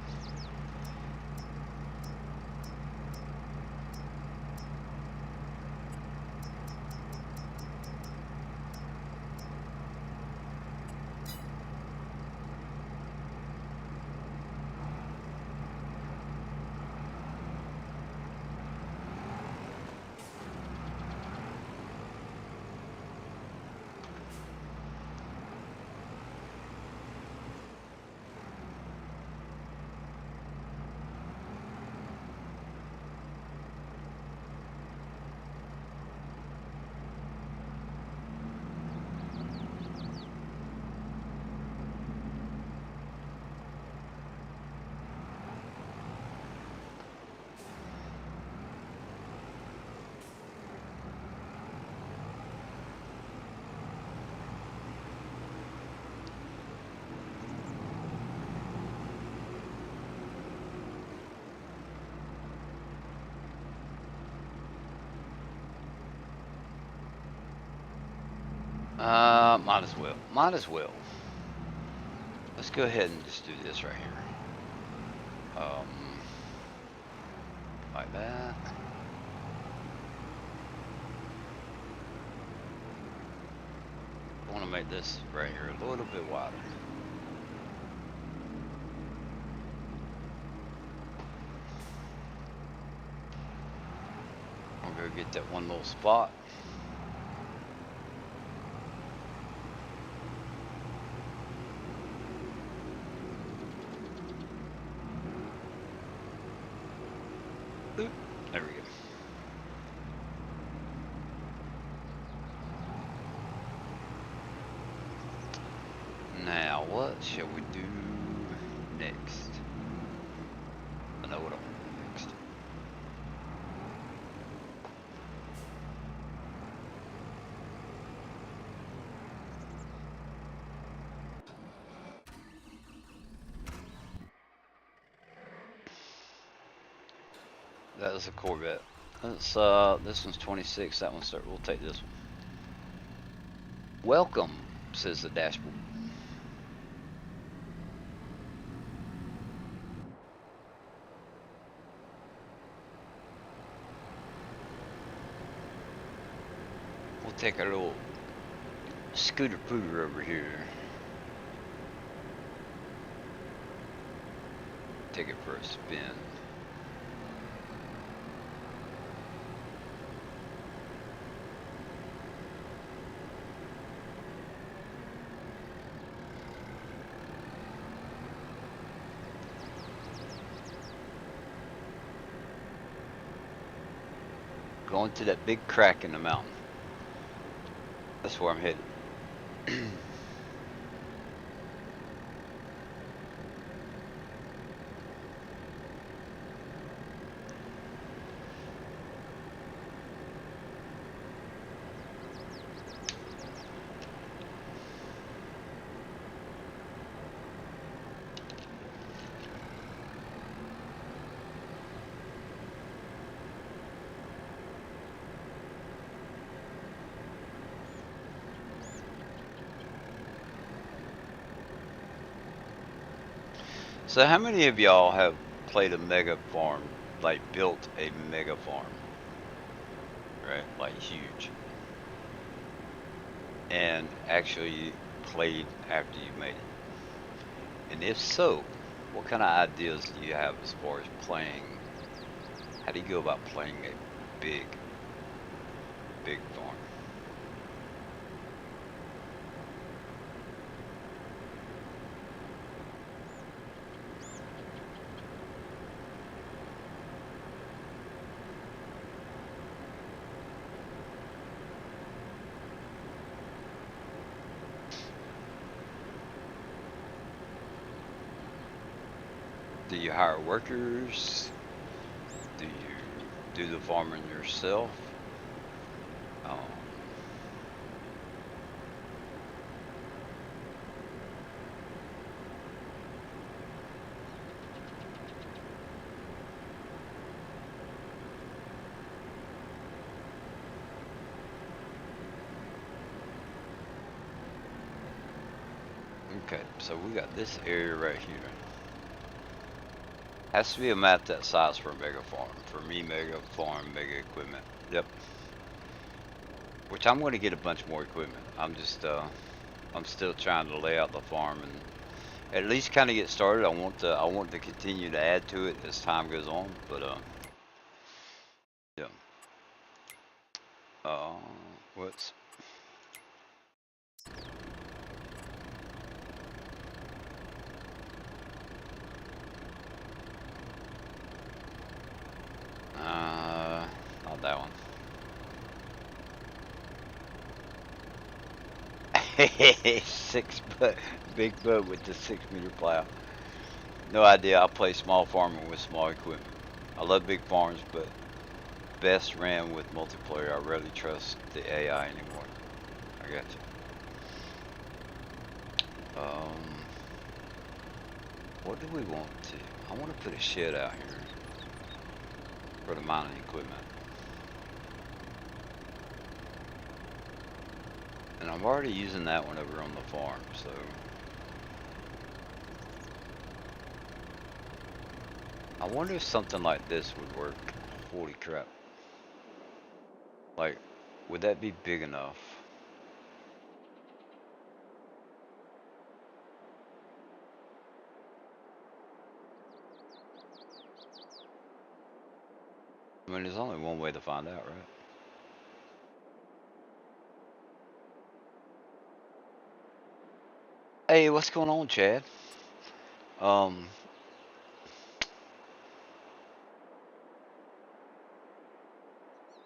Might as well. Might as well. Let's go ahead and just do this right here. Like that. I want to make this right here a little bit wider. I'll go get that one little spot. Oop, there we go. Now, what shall we do next? I know what I want to do next. That is a Corvette. That's this one's 26. That one's 30. We'll take this one. Welcome, says the dashboard. We'll take our little scooter pooter over here. Take it for a spin. Going to that big crack in the mountain. That's where I'm headed. So how many of y'all have played a mega farm, like built a mega farm, right? Like huge, and actually played after you made it? And if so, what kind of ideas do you have as far as playing? How do you go about playing a big, big farm? Do you hire workers? Do you do the farming yourself? Um, okay, so we got this area right here. Has to be a map that size for a mega farm. For me, mega farm, mega equipment. Yep. Which I'm going to get a bunch more equipment. I'm still trying to lay out the farm and at least kind of get started. I want to continue to add to it as time goes on. But yeah. Uh, what's not that one. Six butt, big butt with the 6 meter plow. No idea. I play small farming with small equipment. I love big farms, but best ran with multiplayer. I rarely trust the AI anymore. I got you. What do we want to? I want to put a shed out here for the mining equipment. And I'm already using that one over on the farm, so I wonder if something like this would work. Holy crap. Like, would that be big enough? I mean, there's only one way to find out, right? Hey, what's going on, Chad? Um,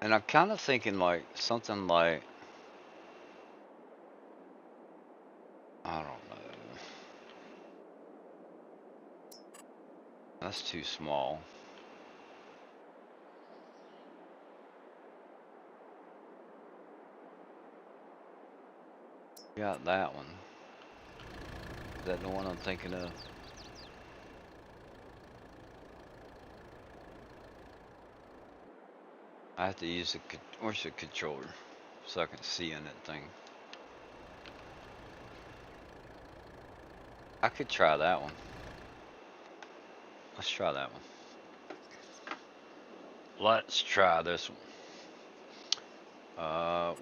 and I'm kind of thinking like something like, I don't know. That's too small. Got that one. Is that the one I'm thinking of? I have to use where's the controller so I can see in that thing. I could try that one. Let's try that one. Let's try this one.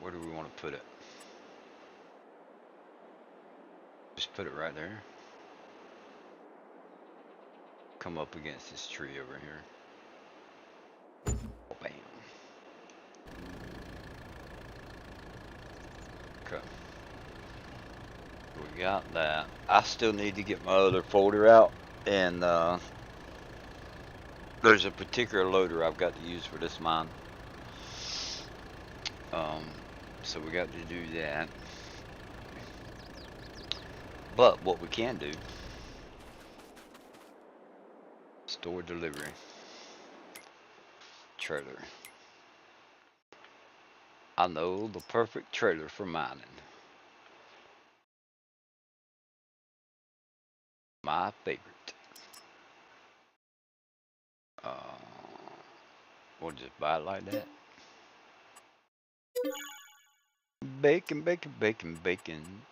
Where do we want to put it? Just put it right there. Come up against this tree over here. Oh, bam. Okay. We got that. I still need to get my other folder out, and there's a particular loader I've got to use for this mine. Um, so we got to do that. But what we can do, store delivery trailer. I know the perfect trailer for mining. My favorite. Uh, we'll just buy it like that. Bacon, bacon, bacon, bacon.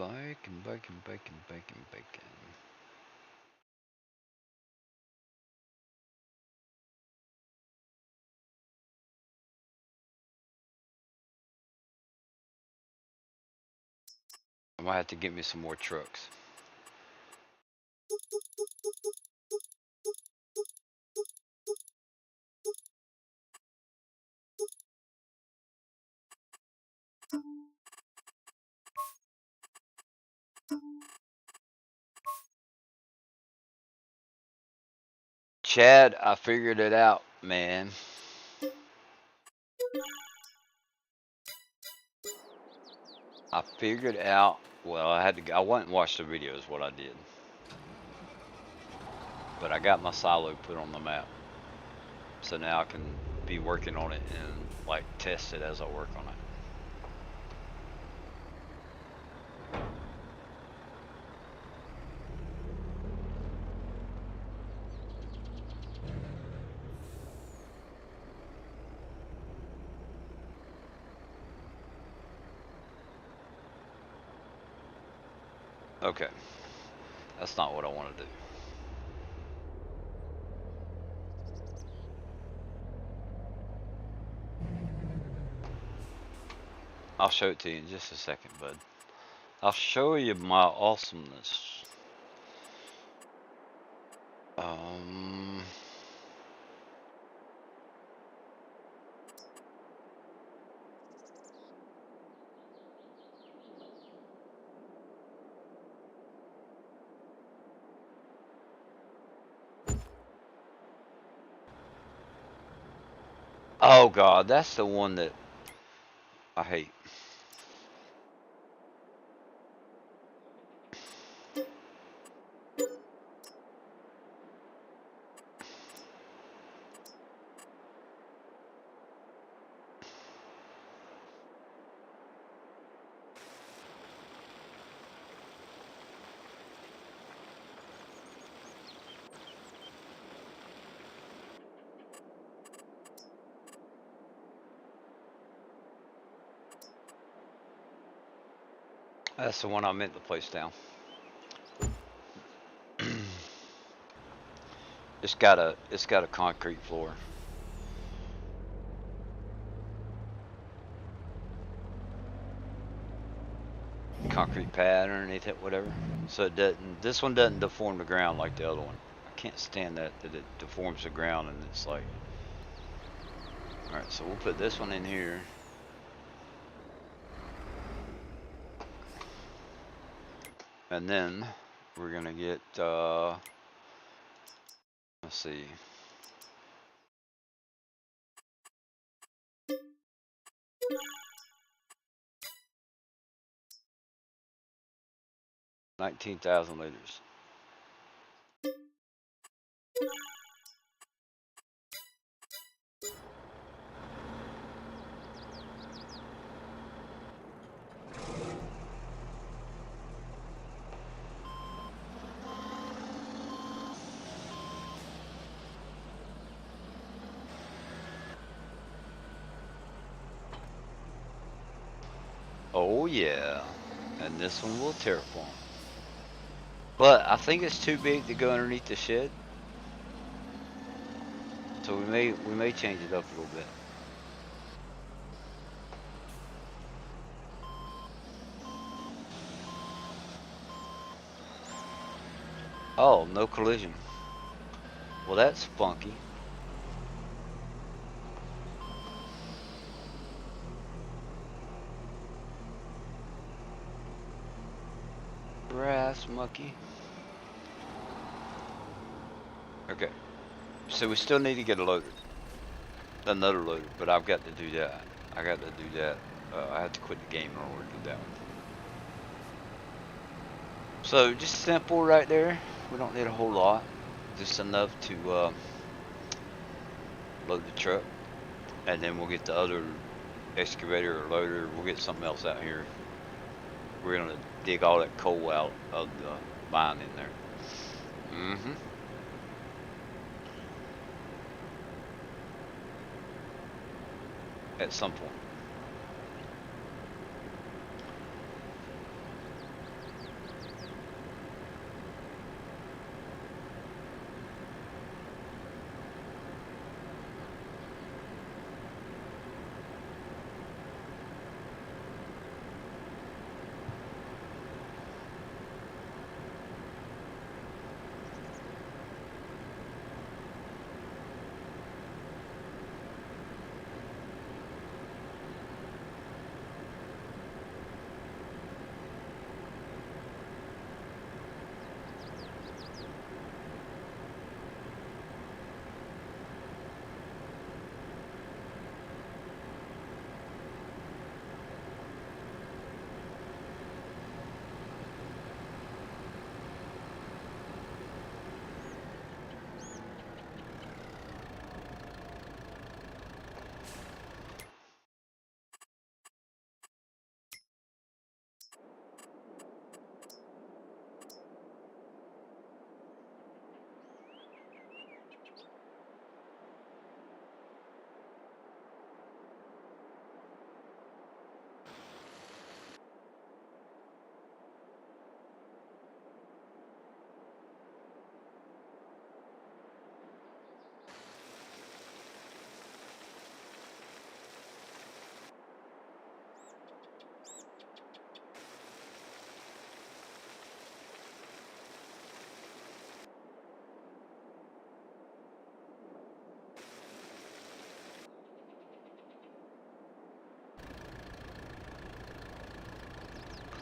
Bacon, bacon, bacon, bacon, bacon. I might have to get me some more trucks. Chad, I figured it out, man. I figured out. Well, I had to. I went and watched the videos. What I did, but I got my silo put on the map, so now I can be working on it and like test it as I work on it. Okay, that's not what I want to do. I'll show it to you in just a second, bud. I'll show you my awesomeness. Um, oh God, that's the one that I hate. That's the one I meant to place down. It's got a concrete floor. Concrete pad underneath it, whatever. So it doesn't. This one doesn't deform the ground like the other one. I can't stand that it deforms the ground and it's like. All right, so we'll put this one in here. And then we're gonna get. Let's see. $19,000 liters. Oh yeah, and this one will terraform. But I think it's too big to go underneath the shed, so we may change it up a little bit. Oh, no collision. Well, that's funky. Brass monkey. Okay, so we still need to get a loader, another loader, but I've got to do that. I got to do that. I have to quit the game in order to do that one. So just simple right there. We don't need a whole lot. Just enough to load the truck, and then we'll get the other excavator or loader. We'll get something else out here. We're gonna dig all that coal out of the mine in there. Mm-hmm. At some point.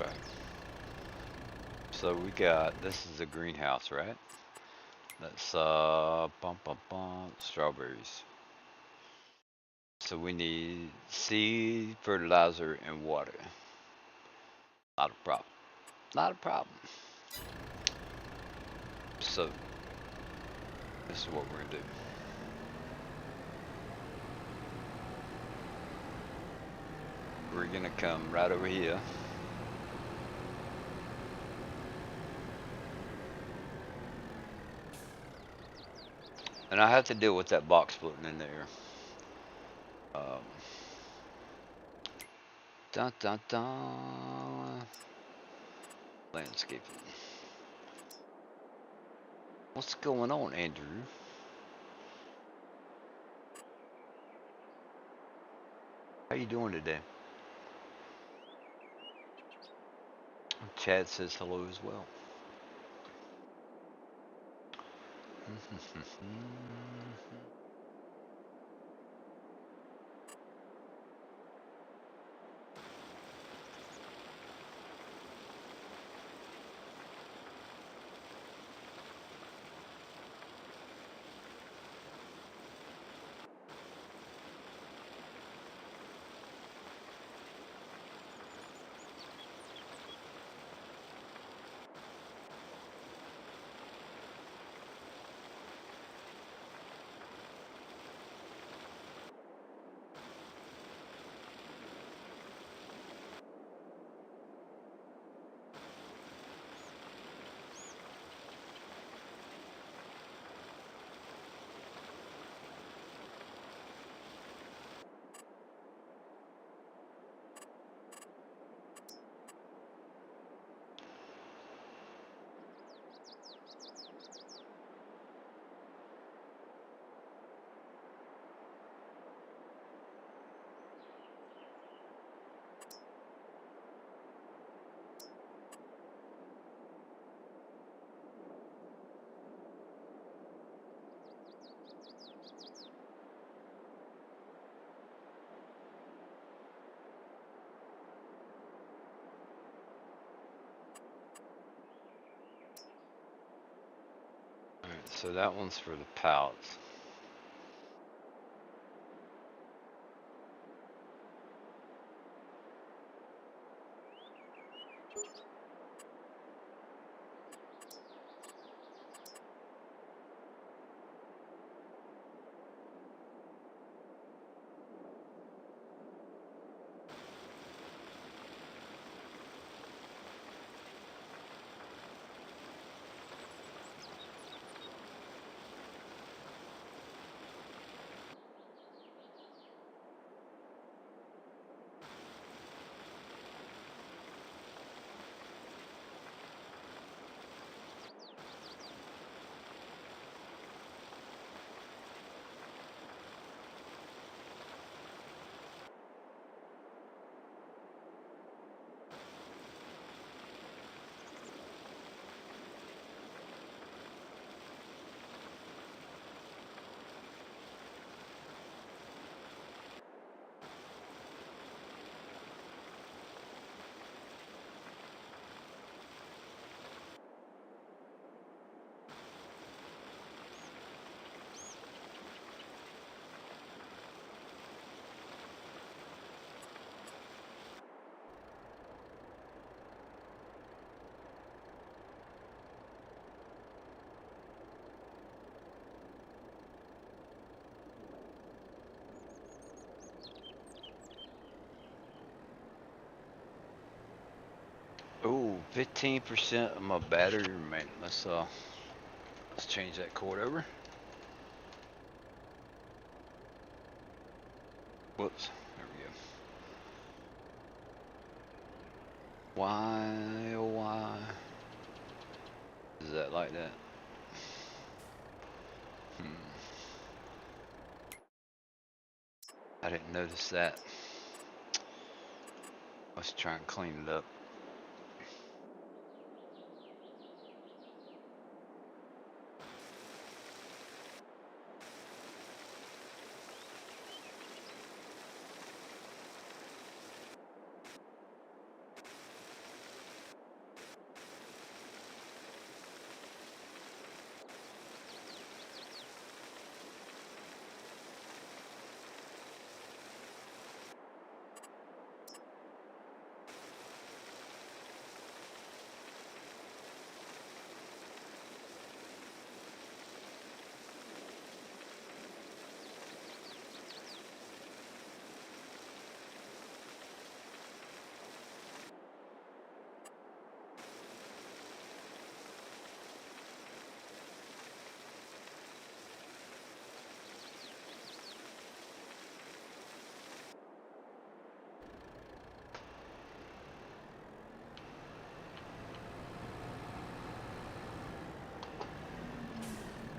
Okay. So we got, this is a greenhouse, right? That's strawberries. So we need seed, fertilizer, and water. Not a problem. Not a problem. So this is what we're gonna do. We're gonna come right over here. And I have to deal with that box floating in there. Um, dun dun dun. Landscaping. What's going on, Andrew? How you doing today? Chad says hello as well. Alright, so that one's for the pouts. Oh, 15% of my battery remain. Let's change that cord over. Whoops. There we go. Why, oh why is that like that? I didn't notice that. Let's try and clean it up.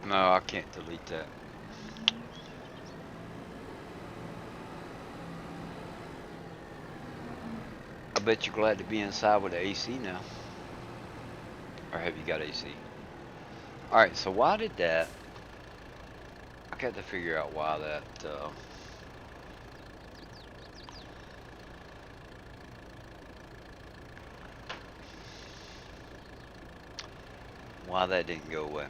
No, I can't delete that. I bet you're glad to be inside with the AC now. Or have you got AC? Alright, so why did that... I got to figure out why that... why that didn't go away.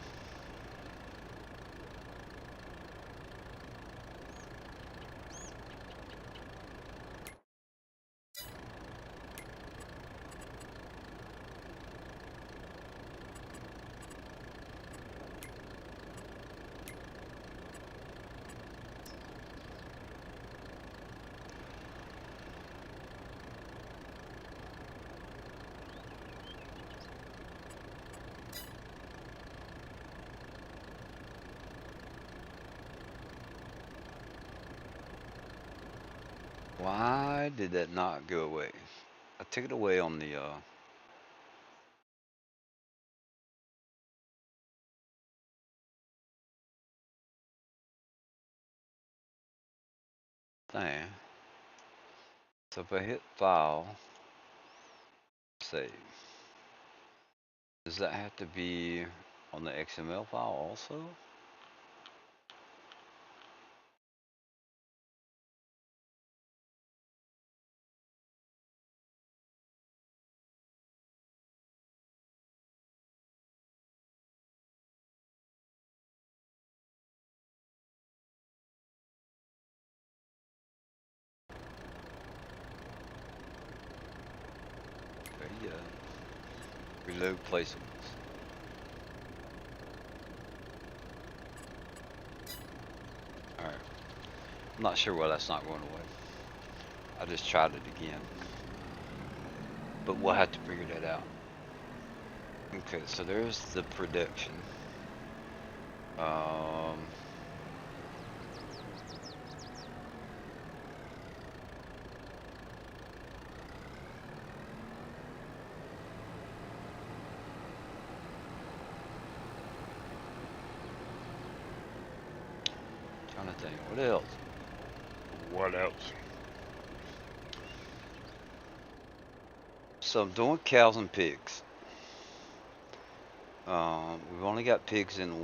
Why did that not go away? I took it away on the thing. So if I hit file, save. Does that have to be on the XML file also? There you go. Reload placeables. Alright. I'm not sure why that's not going away. I just tried it again. But we'll have to figure that out. Okay, so there's the production. Um, Trying to think, what else? What else? So I'm doing cows and pigs. We've only got pigs in the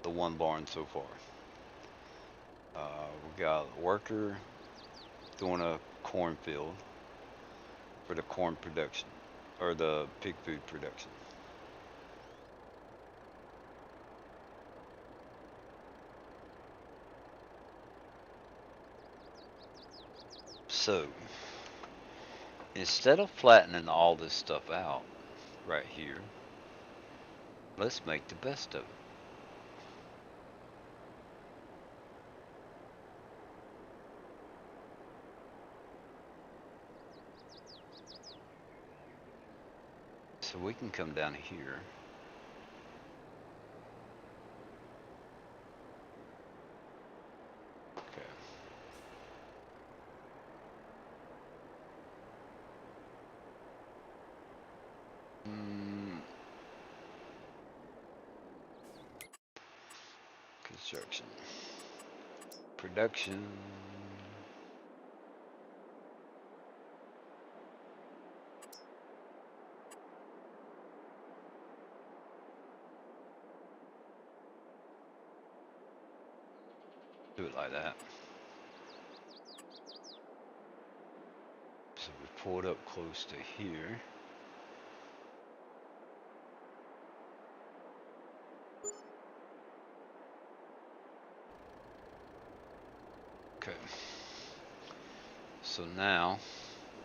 one barn so far. We got a worker doing a cornfield for the corn production, or the pig food production. So, instead of flattening all this stuff out right here, let's make the best of it. So we can come down here. Okay. Construction. Production. Do it like that. So we pull it up close to here. Okay. So now,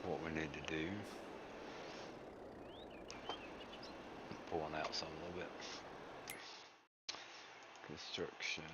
what we need to do, pulling out some a little bit. Construction.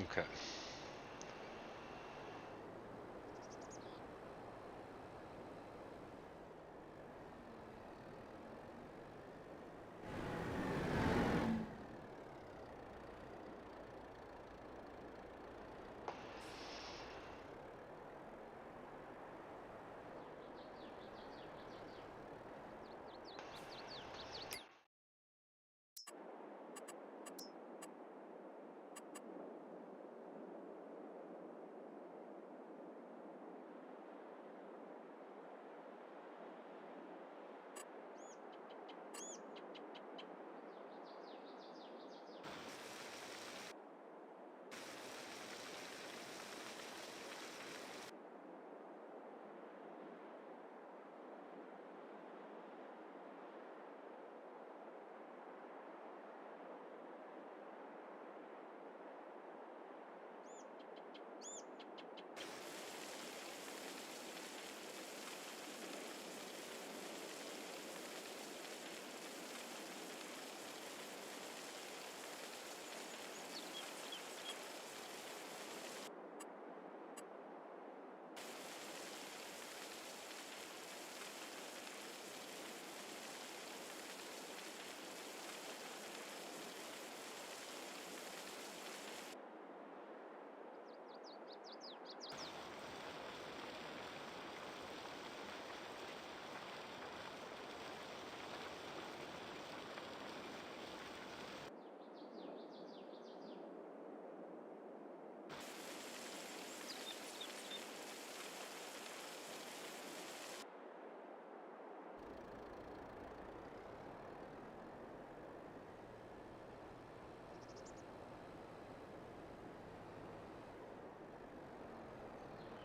Okay.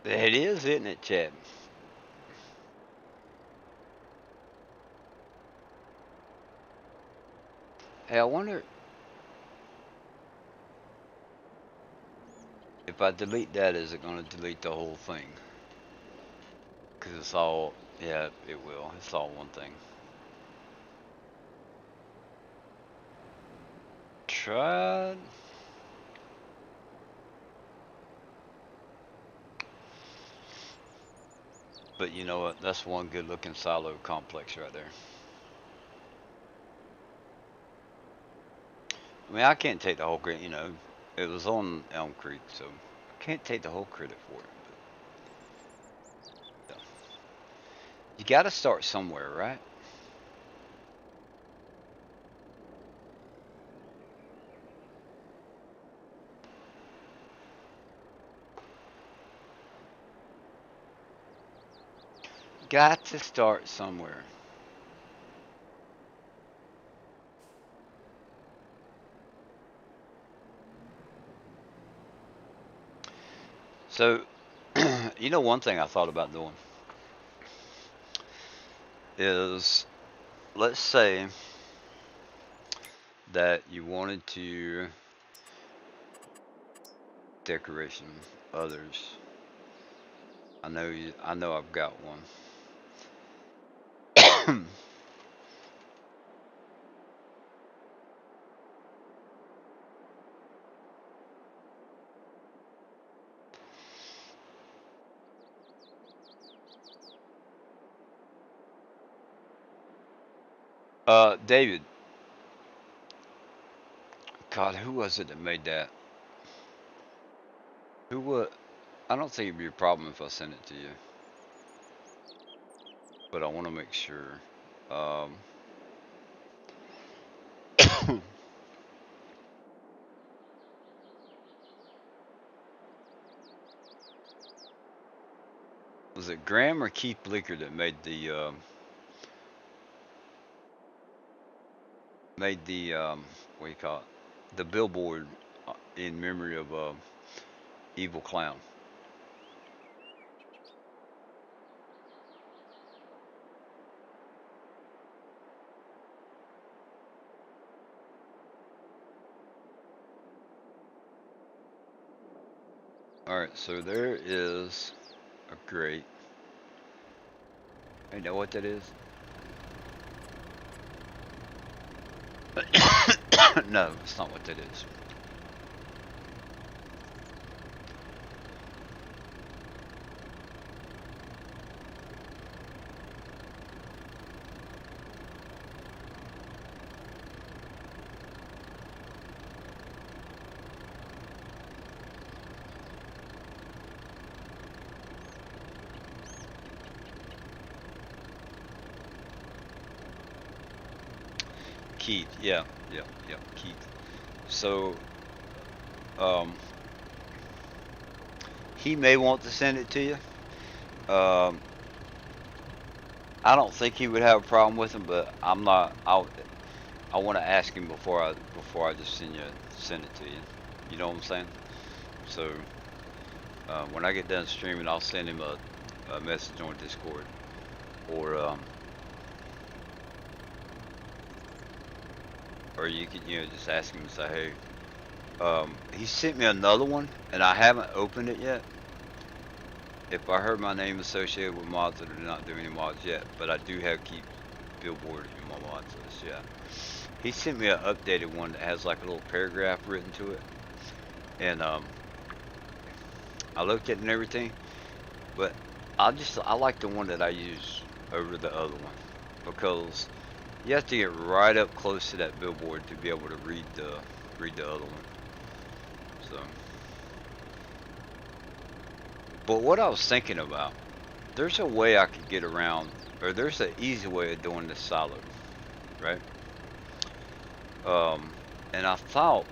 It is, isn't it, Chad? Hey, I wonder if I delete that, is it going to delete the whole thing? Because it's all, yeah, it will. It's all one thing. Tried. But you know what? That's one good looking silo complex right there. I mean, I can't take the whole credit, you know. It was on Elm Creek, so I can't take the whole credit for it. But, yeah. You got to start somewhere, right? Got to start somewhere. So, you know, one thing I thought about doing is, let's say that you wanted to decoration others. I know you. I know I've got one. David. God, who was it that made that? Who was? I don't think it'd be a problem if I send it to you, but I want to make sure. Um, was it Graham or Keith Bleecker that made the what do you call it? The billboard in memory of Evil Clown. All right, so there is a great. I know what that is. No, it's not what that is. Keith, yeah, yeah, yeah, Keith. So, um, he may want to send it to you. Um, I don't think he would have a problem with him, but I'm not. I want to ask him before I just send it to you. You know what I'm saying? So when I get done streaming, I'll send him a message on Discord, or you can just ask him and say, hey, he sent me another one, and I haven't opened it yet. If I heard my name associated with mods, I do not do any mods yet, but I do have keep Billboard in my mods list. Yeah, he sent me an updated one that has like a little paragraph written to it, and I looked at it and everything, but I like the one that I use over the other one because you have to get right up close to that billboard to be able to read the other one. So, but what I was thinking about, there's a way I could get around, or there's an easy way of doing this silo, right? Um, and I thought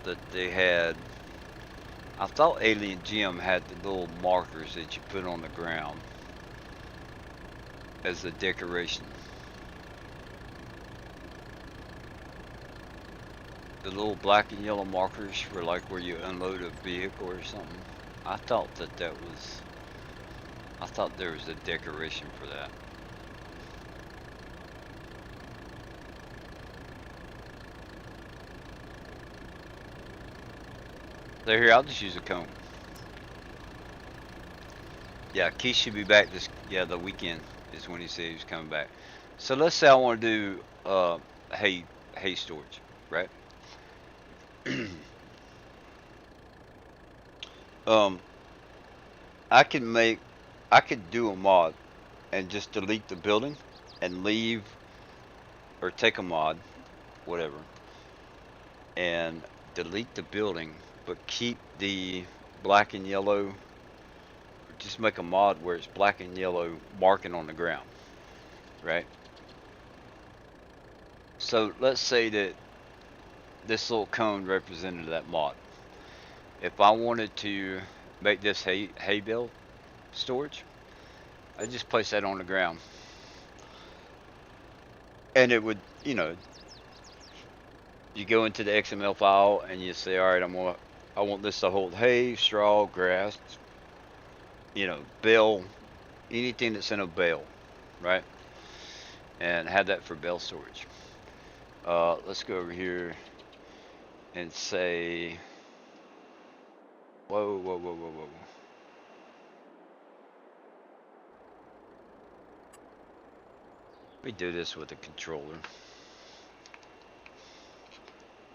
Alien Gym had the little markers that you put on the ground as a decoration. The little black and yellow markers for like where you unload a vehicle or something. I thought I thought there was a decoration for that. So here, I'll just use a cone. Yeah, Keith should be back yeah, the weekend is when he said he was coming back. So let's say I want to do hay storage, right? um, I can make I could do a mod and just delete the building and leave, or take a mod, whatever, and delete the building, but keep the black and yellow. Just make a mod where it's black and yellow marking on the ground, right? So let's say that this little cone represented that mod. If I wanted to make this hay bale storage, I just place that on the ground, and it would, you go into the XML file and you say, all right, I want this to hold hay, straw, grass, bale, anything that's in a bale, right? And have that for bale storage. Let's go over here and say, whoa, whoa, whoa, whoa, whoa. Let me do this with a controller.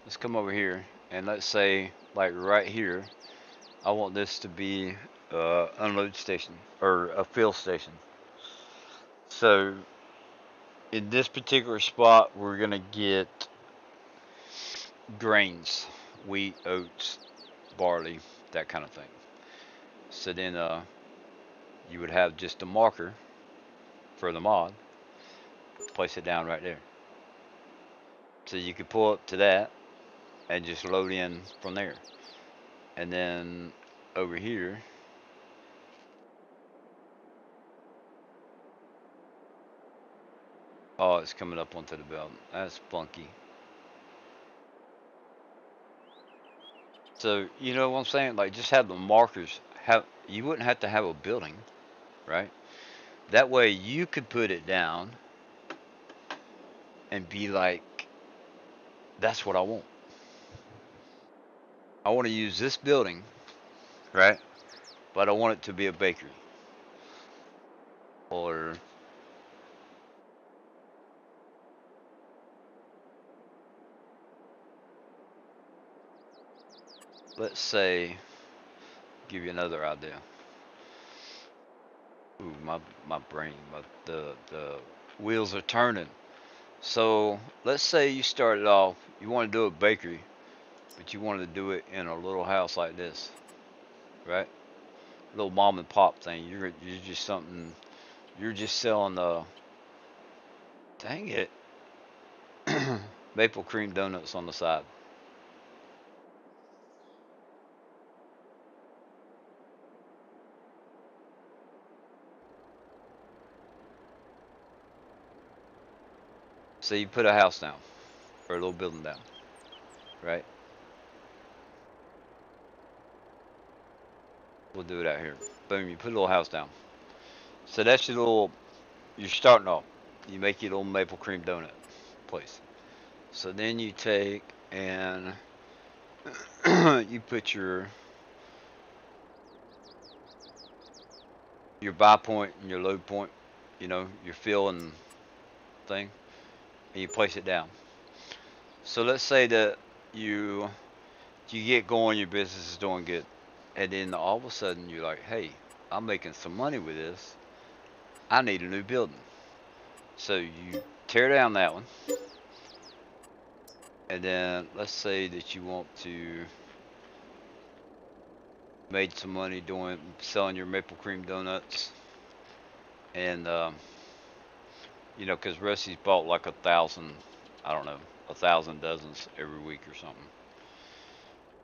Let's come over here and let's say, like right here, I want this to be unload station or a fill station. So in this particular spot, we're gonna get grains, wheat, oats, barley, that kind of thing. So then you would have just a marker for the mod, place it down right there. So you could pull up to that and just load in from there. And then over here, oh, it's coming up onto the belt. That's funky. So you know what I'm saying? Like just have the markers. You wouldn't have to have a building, right? That way you could put it down and be like, that's what I want. I want to use this building, right? But I want it to be a bakery. Or let's say, give you another idea. Ooh, my brain, the wheels are turning. So let's say you started off, you want to do a bakery, but you wanted to do it in a little house like this, right? Little mom and pop thing. You're just something. You're just selling the. Dang it. maple cream donuts on the side. So you put a house down or a little building down, right? We'll do it out here. Boom, you put a little house down. So that's your little, you're starting off. You make your little maple cream donut place. So then you take and you put your buy point and your load point, your fill and thing, and you place it down. So let's say that you you get going, your business is doing good, and then all of a sudden you're like, hey, I'm making some money with this. I need a new building. So you tear down that one, and then let's say that you want to made some money doing selling your maple cream donuts, and because Rusty's bought like 1,000, I don't know, 1,000 dozens every week or something,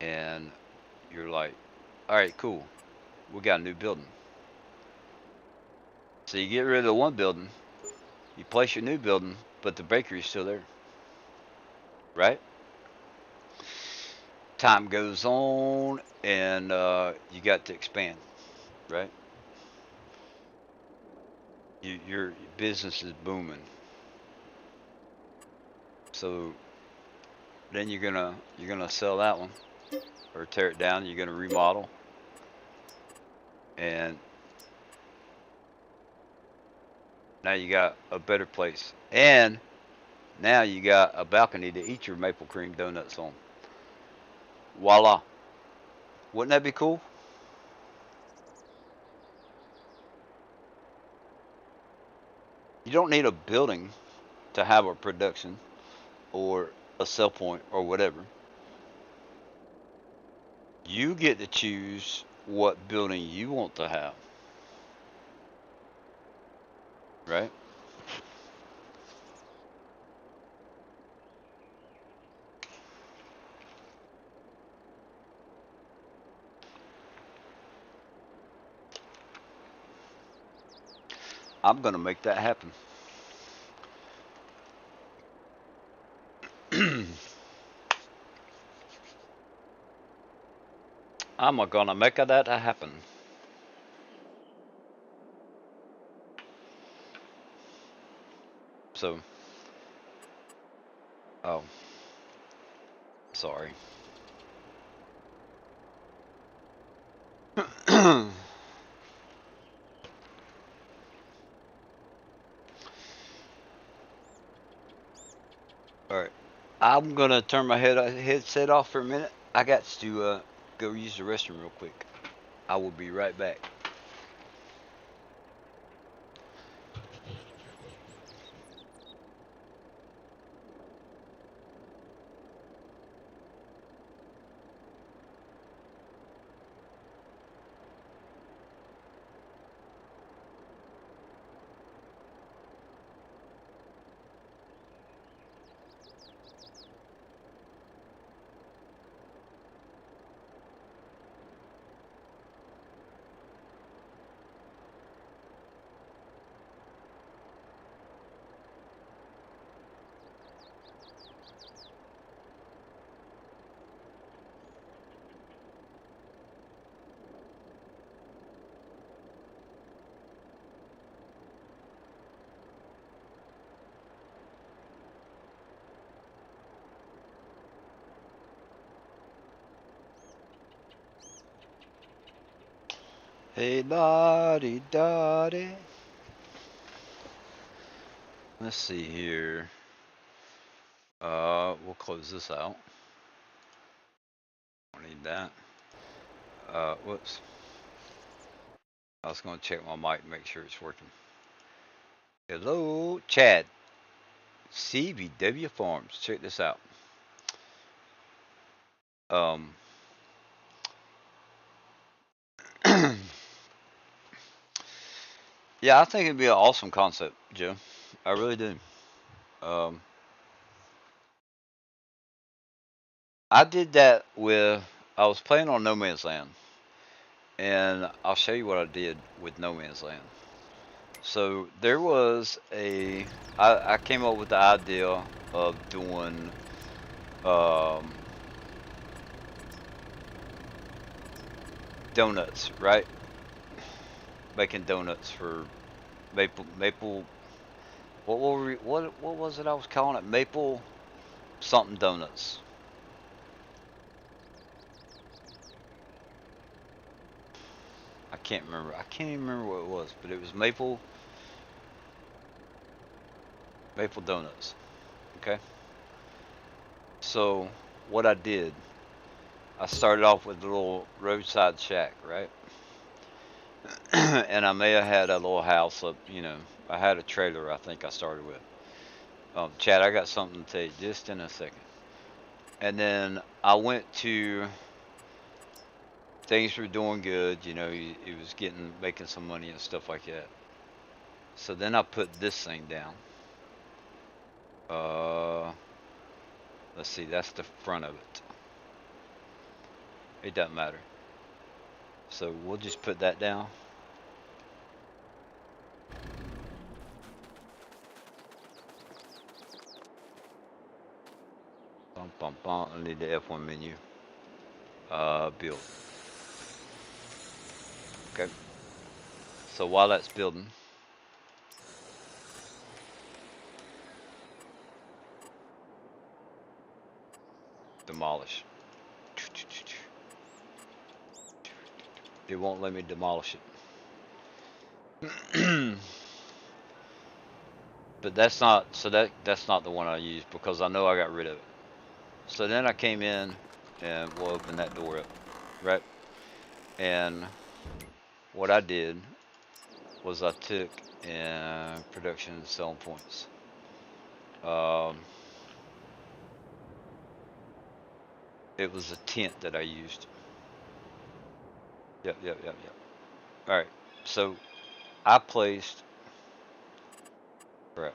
and you're like, all right, cool, we got a new building. So you get rid of the one building, you place your new building, but the bakery's still there, right? Time goes on, and you got to expand, right? Your business is booming, so then you're gonna sell that one or tear it down. You're gonna remodel, and now you got a better place, and now you got a balcony to eat your maple cream donuts on. Voila! Wouldn't that be cool? You don't need a building to have a production or a sell point or whatever. You get to choose what building you want to have, right? I'm gonna make that happen. I'm gonna make that happen. So, oh, sorry. All right. I'm gonna turn my headset off for a minute. I got to go use the restroom real quick. I will be right back. Hey, lottie dottie. Let's see here. We'll close this out. Don't need that. Whoops. I was gonna check my mic, make sure it's working. Hello, Chad. CBW Farms. Check this out. Um, yeah, I think it'd be an awesome concept, Joe. I really do. Um, I did that with, I was playing on No Man's Land, and I'll show you what I did with No Man's Land. So there was I came up with the idea of doing um, donuts, right? Making donuts for maple. What was it I was calling it? Maple something donuts. I can't remember. I can't even remember what it was, but it was maple donuts. Okay. So what I did, I started off with a little roadside shack, right? And I may have had a little house up. I had a trailer. I think I started with. Chad, I got something to tell you just in a second. And then I went to things were doing good. He was making some money and stuff like that. So then I put this thing down. Uh, let's see, that's the front of it. It doesn't matter. So we'll just put that down. Bum, bum, bum. I need the F1 menu. Build. Okay. So while that's building, demolish. It won't let me demolish it. But that's not the one I used because I know I got rid of it. So then I came in and we'll open that door up, right? And what I did was I took production and selling points. Um, it was a tent that I used. Yep, yep, yep, yep. All right. So I placed. Right.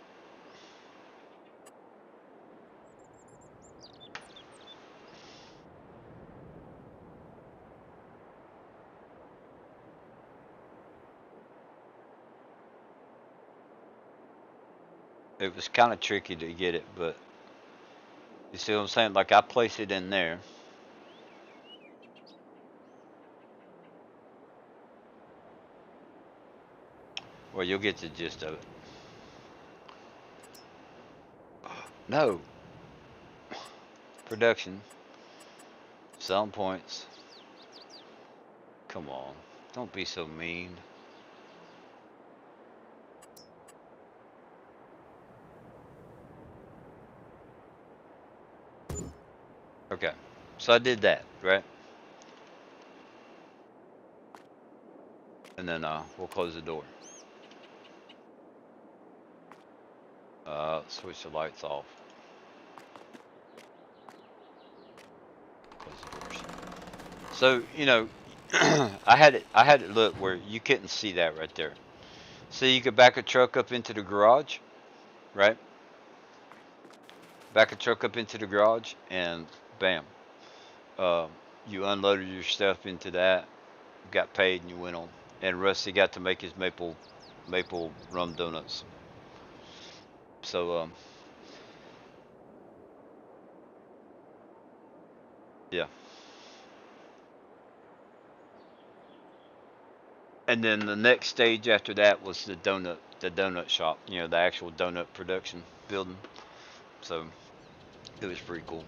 It was kind of tricky to get it, but you see what I'm saying? Like I placed it in there. Well, you'll get the gist of it. No. Production. Selling points. Come on. Don't be so mean. Okay. So I did that, right? And then we'll close the door. Switch the lights off. Close the doors. So, I had it look where you couldn't see that right there. So you could back a truck up into the garage, right? Back a truck up into the garage and bam. Uh, you unloaded your stuff into that, got paid, and you went on. And Rusty got to make his maple rum donuts. So yeah. And then the next stage after that was the donut shop. The actual donut production building. So it was pretty cool.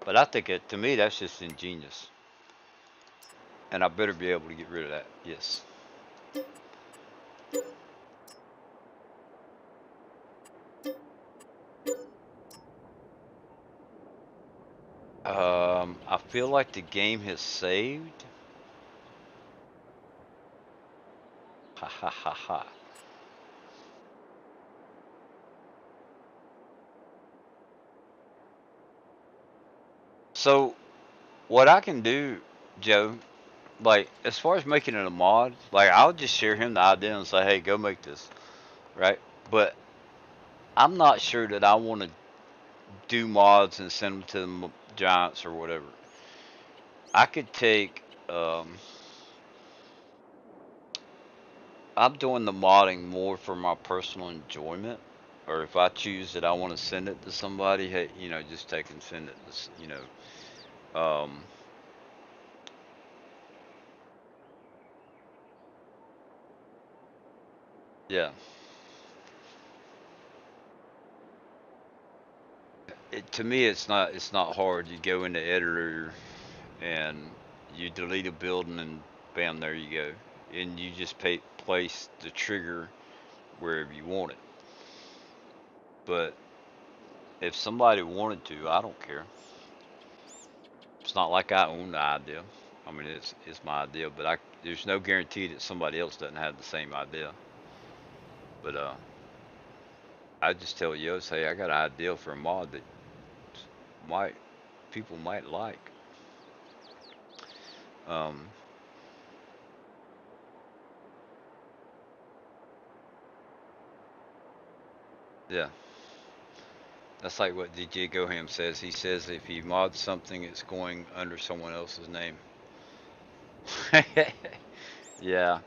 But I think to me that's just ingenious, and I better be able to get rid of that. Yes. I feel like the game has saved. Ha ha ha ha. So what I can do, Joe, like as far as making it a mod, like I'll just share him the idea and say, hey, go make this, right? But I'm not sure that I want to do mods and send them to the giants or whatever. I could take. I'm doing the modding more for my personal enjoyment, or if I choose that I want to send it to somebody, hey, just take and send it. Um, yeah. To me, it's not hard. You go into editor and you delete a building, and bam, there you go, and you just place the trigger wherever you want it. But if somebody wanted to, I don't care. It's not like I own the idea. I mean, it's my idea, but there's no guarantee that somebody else doesn't have the same idea. But I just tell you, say I got an idea for a mod that might people might like. Um, yeah, that's like what DJ Goham says. He says if he mods something, it's going under someone else's name. Yeah.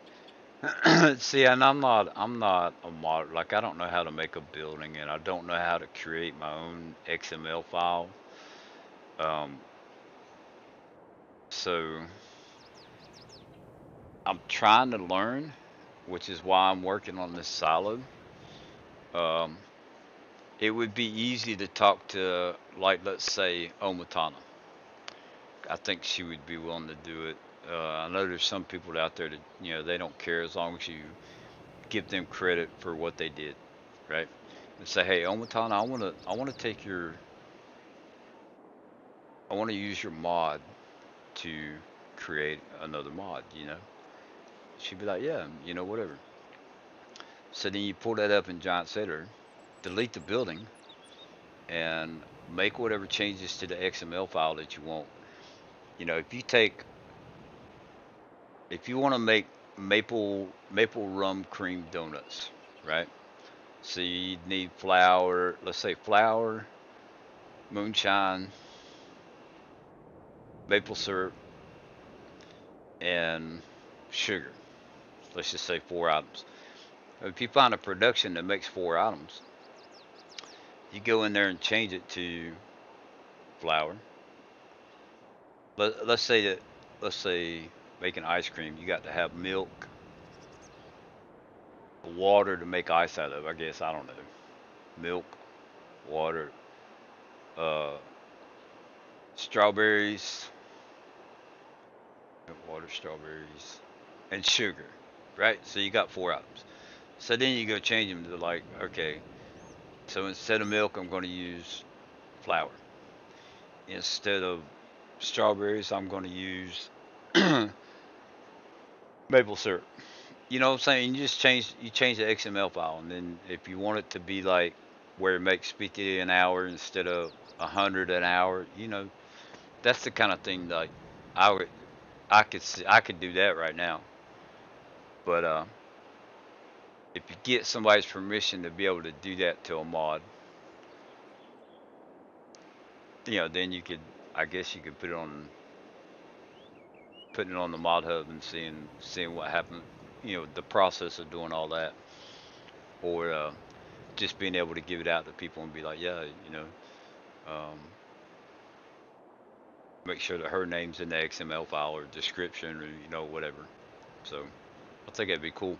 See, and I'm not a mod. Like I don't know how to make a building, and I don't know how to create my own XML file. Um, so I'm trying to learn, which is why I'm working on this silo. Um, it would be easy to talk to, like, let's say, Omatana. I think she would be willing to do it. I know there's some people out there that they don't care as long as you give them credit for what they did, right? And say, hey, Omatana, I want to take I want to use your mod to create another mod. She'd be like, yeah, whatever. So then you pull that up in Giant Cedar, delete the building, and make whatever changes to the XML file that you want. If you want to make maple rum cream donuts, right? So you need flour, let's say flour, moonshine, maple syrup, and sugar. Let's just say 4 items. If you find a production that makes 4 items, you go in there and change it to flour. Let's say making ice cream, you got to have milk, water to make ice out of. I guess I don't know. Milk, water, uh, strawberries, water, strawberries, and sugar. Right. So you got 4 items. So then you go change them to, like, okay. So instead of milk, I'm going to use flour. Instead of strawberries, I'm going to use maple syrup. You know what I'm saying? You change the XML file, and then if you want it to be like where it makes 50 an hour instead of 100 an hour, that's the kind of thing like I would I could do that right now. But if you get somebody's permission to be able to do that to a mod, then you could, I guess you could putting it on the mod hub and seeing what happens. The process of doing all that, or just being able to give it out to people and be like, yeah, um, make sure that her name's in the XML file or description or whatever. So I think that'd be cool.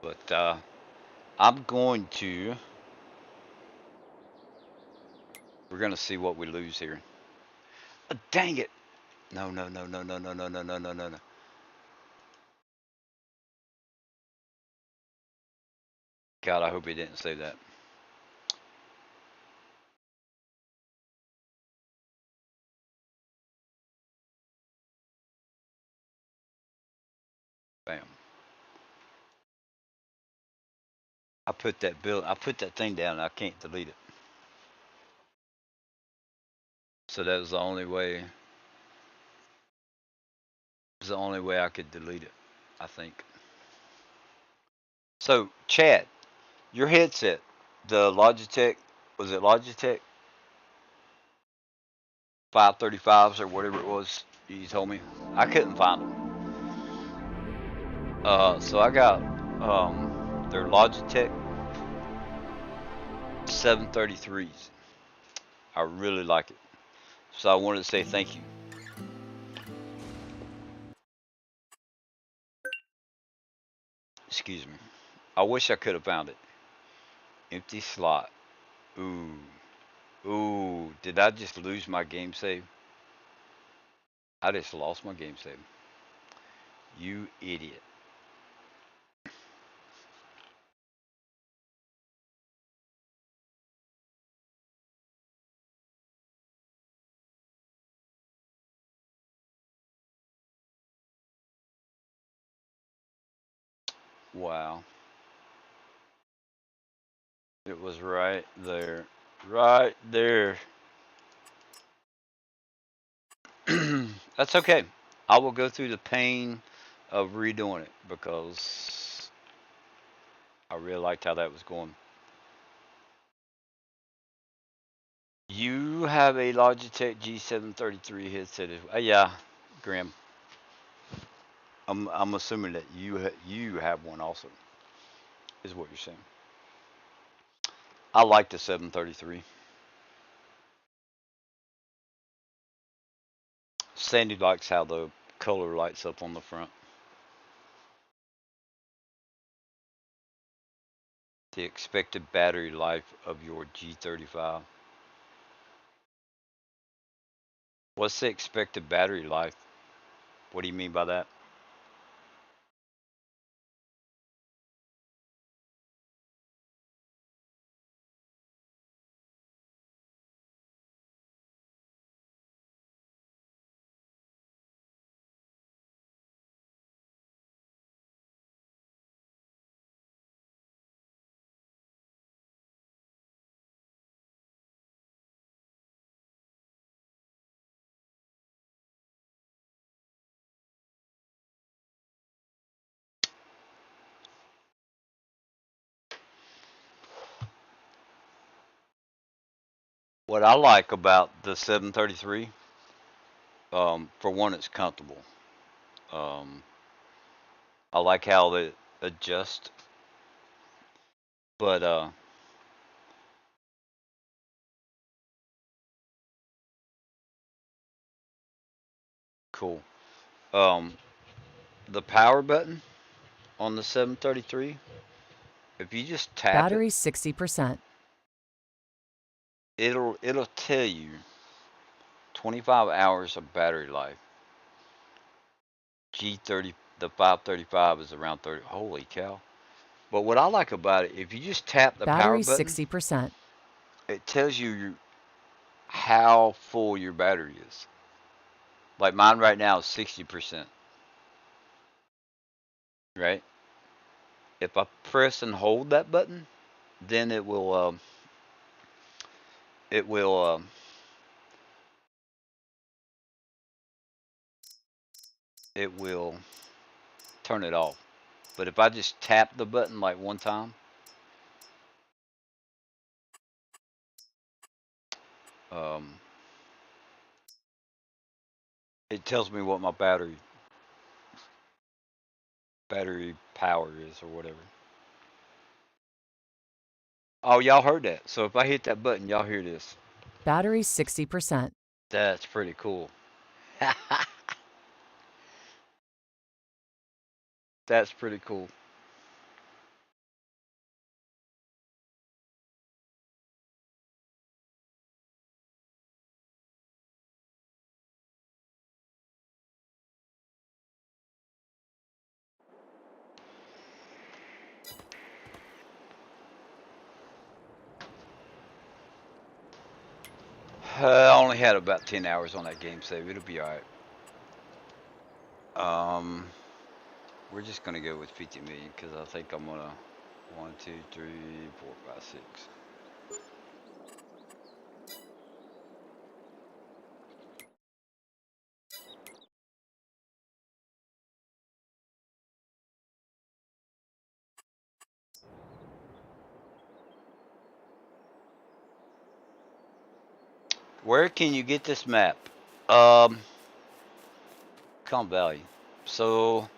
But I'm going to. We're gonna see what we lose here. Dang it! No, no, no, no, no, no, no, no, no, no, no, no. God, I hope he didn't say that. Bam. I put that thing down. And I can't delete it. So that was the only way. It's the only way I could delete it, I think. So, Chad, your headset, the Logitech, was it Logitech 535s or whatever it was you told me? I couldn't find them. So I got their Logitech 733s. I really like it. So I wanted to say thank you. Excuse me. I wish I could have found it. Empty slot. Ooh. Ooh. Did I just lose my game save? I just lost my game save. You idiot. Wow. It was right there. Right there. That's okay. I will go through the pain of redoing it because I really liked how that was going. You have a Logitech G733 headset as well. Yeah, Graham. I'm assuming that you have one also. Is what you're saying. I like the 733. Sandy likes how the color lights up on the front. The expected battery life of your G35. What's the expected battery life? What do you mean by that? What I like about the 733, for one, it's comfortable. Um, I like how it adjusts, but cool. Um, the power button on the 733, if you just tap it, Battery 60%. it'll tell you 25 hours of battery life. G30, the 535 is around 30. Holy cow! But what I like about it, if you just tap the power Battery button, 60%. it tells you how full your battery is. Like mine right now is 60%, right? If I press and hold that button, then it will it will turn it off. But if I just tap the button like one time, um, it tells me what my battery power is or whatever. Oh, y'all heard that. So if I hit that button, y'all hear this. Battery 60%. That's pretty cool. That's pretty cool. I only had about 10 hours on that game save. It'll be alright. Um, we're just gonna go with 50 million because I think I'm gonna 1, 2, 3, 4, 5, 6. Where can you get this map? Um, Yukon Valley. So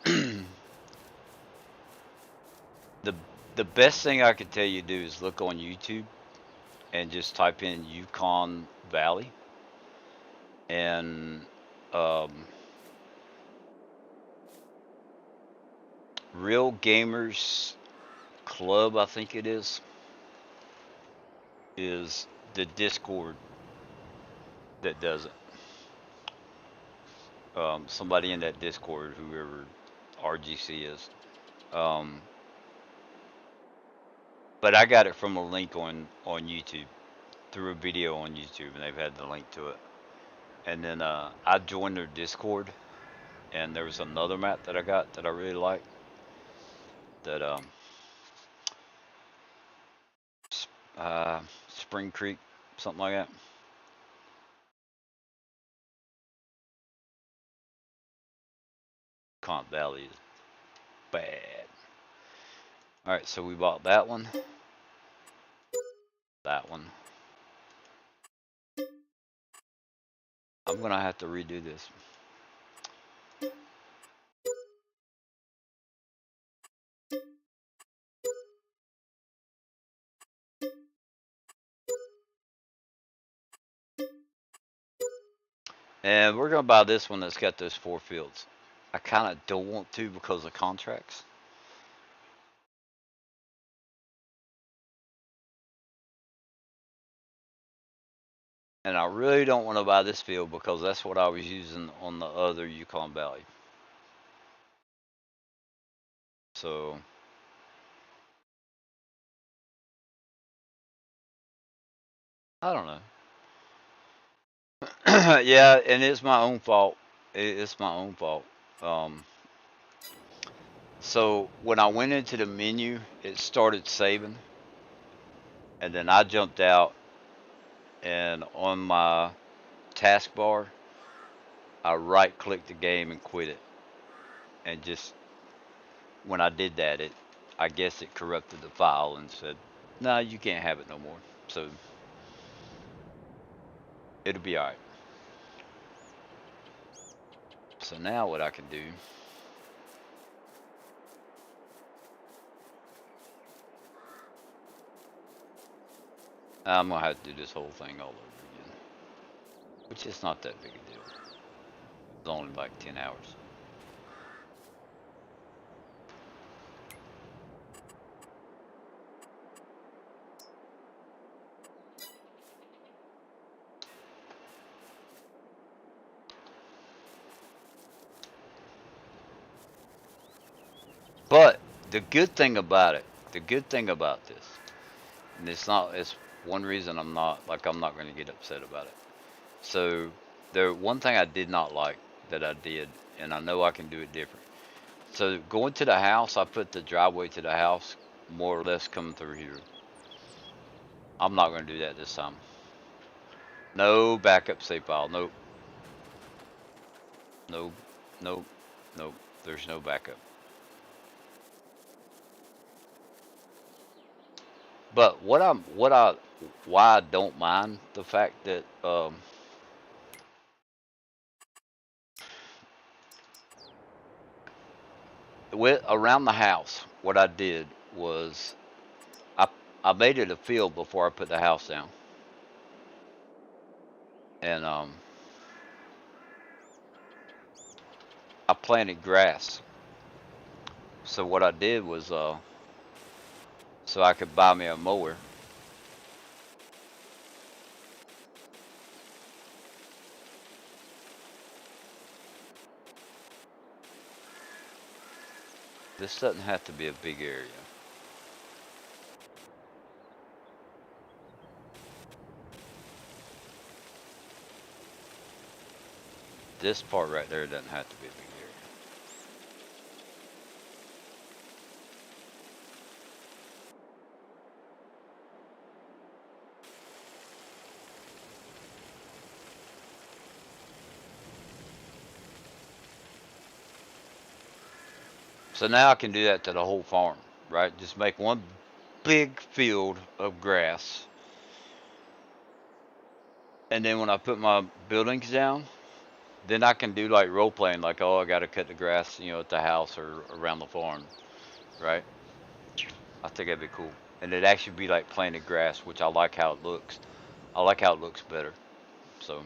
the the best thing I could tell you to do is look on YouTube and just type in Yukon Valley and um, Real Gamers Club, I think it is the Discord that does it. Somebody in that Discord, whoever RGC is. Um, but I got it from a link on YouTube through a video on YouTube, and they've had the link to it. And then I joined their Discord, and there was another map that I got that I really liked. That Spring Creek, something like that. Comp Valley is bad. All right, so we bought that one, that one. I'm gonna have to redo this. And we're gonna buy this one that's got those 4 fields. I kind of don't want to because of contracts. And I really don't want to buy this field because that's what I was using on the other Yukon Valley. So I don't know. Yeah, and it's my own fault. It's my own fault. Um, so when I went into the menu, it started saving, and then I jumped out, and on my taskbar, I right-clicked the game and quit it. And just when I did that, I guess it corrupted the file and said, "No, you can't have it no more." So it'll be all right. So now what I can do, I'm gonna have to do this whole thing all over again, which is not that big a deal. It's only like 10 hours. But the good thing about it, the good thing about this, and it's one reason I'm not going to get upset about it. So the one thing I did not like that I did, and I know I can do it different. So going to the house, I put the driveway to the house more or less coming through here. I'm not going to do that this time. No backup save file. Nope. Nope. Nope. Nope. There's no backup. But why I don't mind the fact that with around the house, what I did was I I made it a field before I put the house down, and I planted grass. So what I did was so I could buy me a mower. This doesn't have to be a big area. This part right there doesn't have to be a big area. So now I can do that to the whole farm, right? Just make one big field of grass. And then when I put my buildings down, then I can do like role playing, like, oh, I got to cut the grass, at the house or around the farm, right? I think that'd be cool. And it'd actually be like planted grass, which I like how it looks. I like how it looks better. So,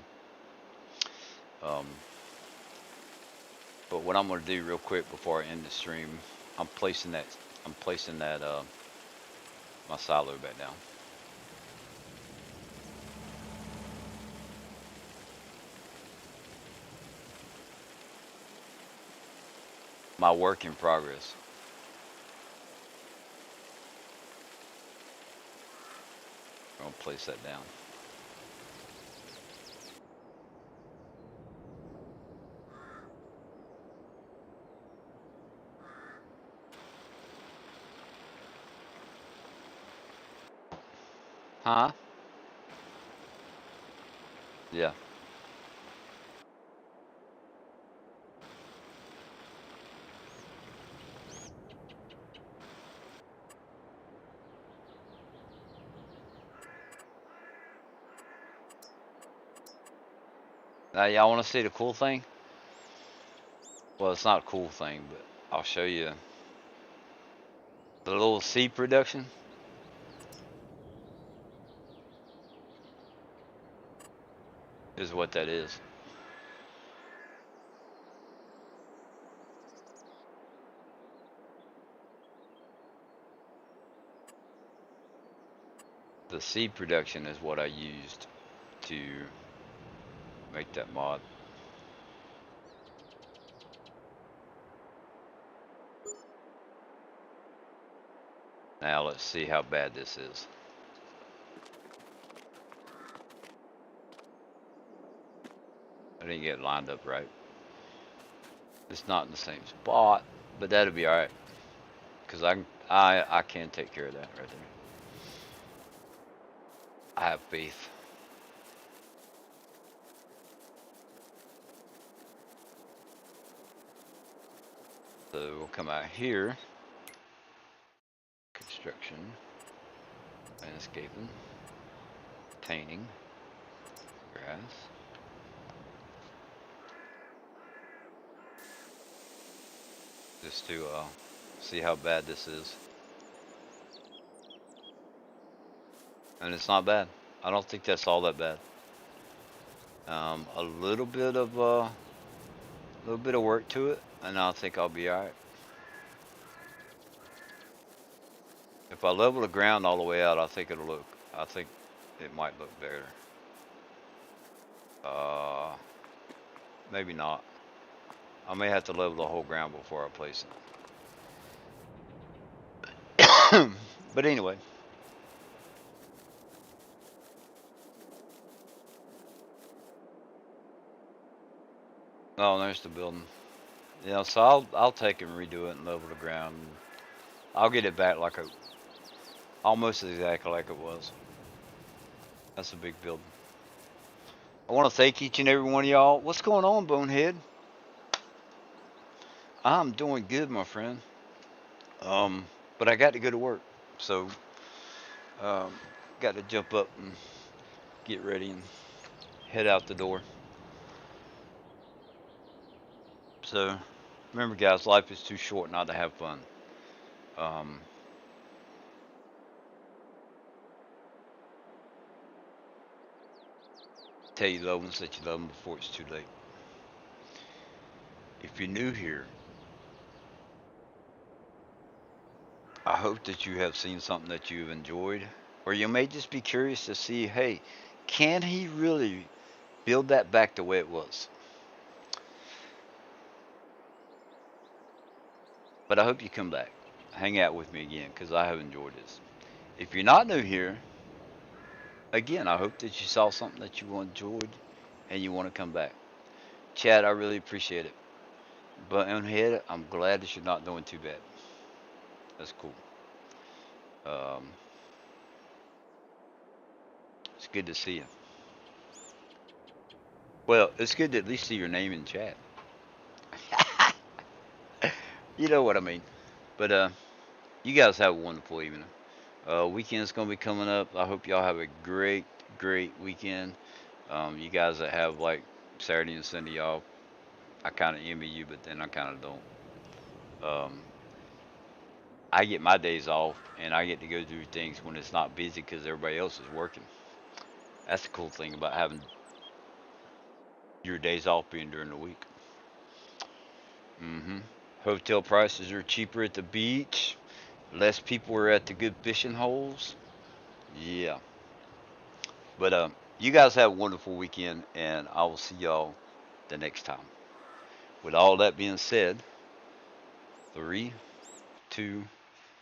um, but what I'm gonna do real quick before I end the stream, I'm placing that, I'm placing that, my silo back down. My work in progress. I'm gonna place that down. Huh? Yeah. Now, y'all want to see the cool thing? Well, it's not a cool thing, but I'll show you the little seed production is what that is. The seed production is what I used to make that mod. Now let's see how bad this is. I didn't get it lined up right. It's not in the same spot, but that'll be all right because I can take care of that right there. I have faith. So we'll come out here. Construction, landscaping, painting, grass. Just to see how bad this is. And it's not bad. I don't think that's all that bad. A little bit of work to it, and I think I'll be all right. If I level the ground all the way out, I think it'll look. I think it might look better. Uh, Maybe not. I may have to level the whole ground before I place it. But anyway. Oh, there's the building. Yeah, so I'll take and redo it and level the ground. I'll get it back like almost exactly like it was. That's a big building. I want to thank each and every one of y'all. What's going on, Bonehead? I'm doing good, my friend. But I got to go to work, so um, got to jump up and get ready and head out the door. So remember, guys, life is too short not to have fun. Um, Tell your loved ones that you love them before it's too late. If you're new here, I hope that you have seen something that you've enjoyed, or you may just be curious to see, hey, can he really build that back the way it was? But I hope you come back, hang out with me again, because I have enjoyed this. If you're not new here, again, I hope that you saw something that you enjoyed and you want to come back. Chad, I really appreciate it. But on head, I'm glad that you're not doing too bad. That's cool. Um, it's good to see you. Well, it's good to at least see your name in chat. You know what I mean. But you guys have a wonderful evening. Weekend's gonna be coming up. I hope y'all have a great, great weekend. You guys that have like Saturday and Sunday off, I kind of envy you, but then I kind of don't. I get my days off and I get to go do things when it's not busy because everybody else is working. That's the cool thing about having your days off being during the week. hmm Hotel prices are cheaper at the beach. Less people are at the good fishing holes. Yeah. But you guys have a wonderful weekend, and I will see y'all the next time. With all that being said, three, two,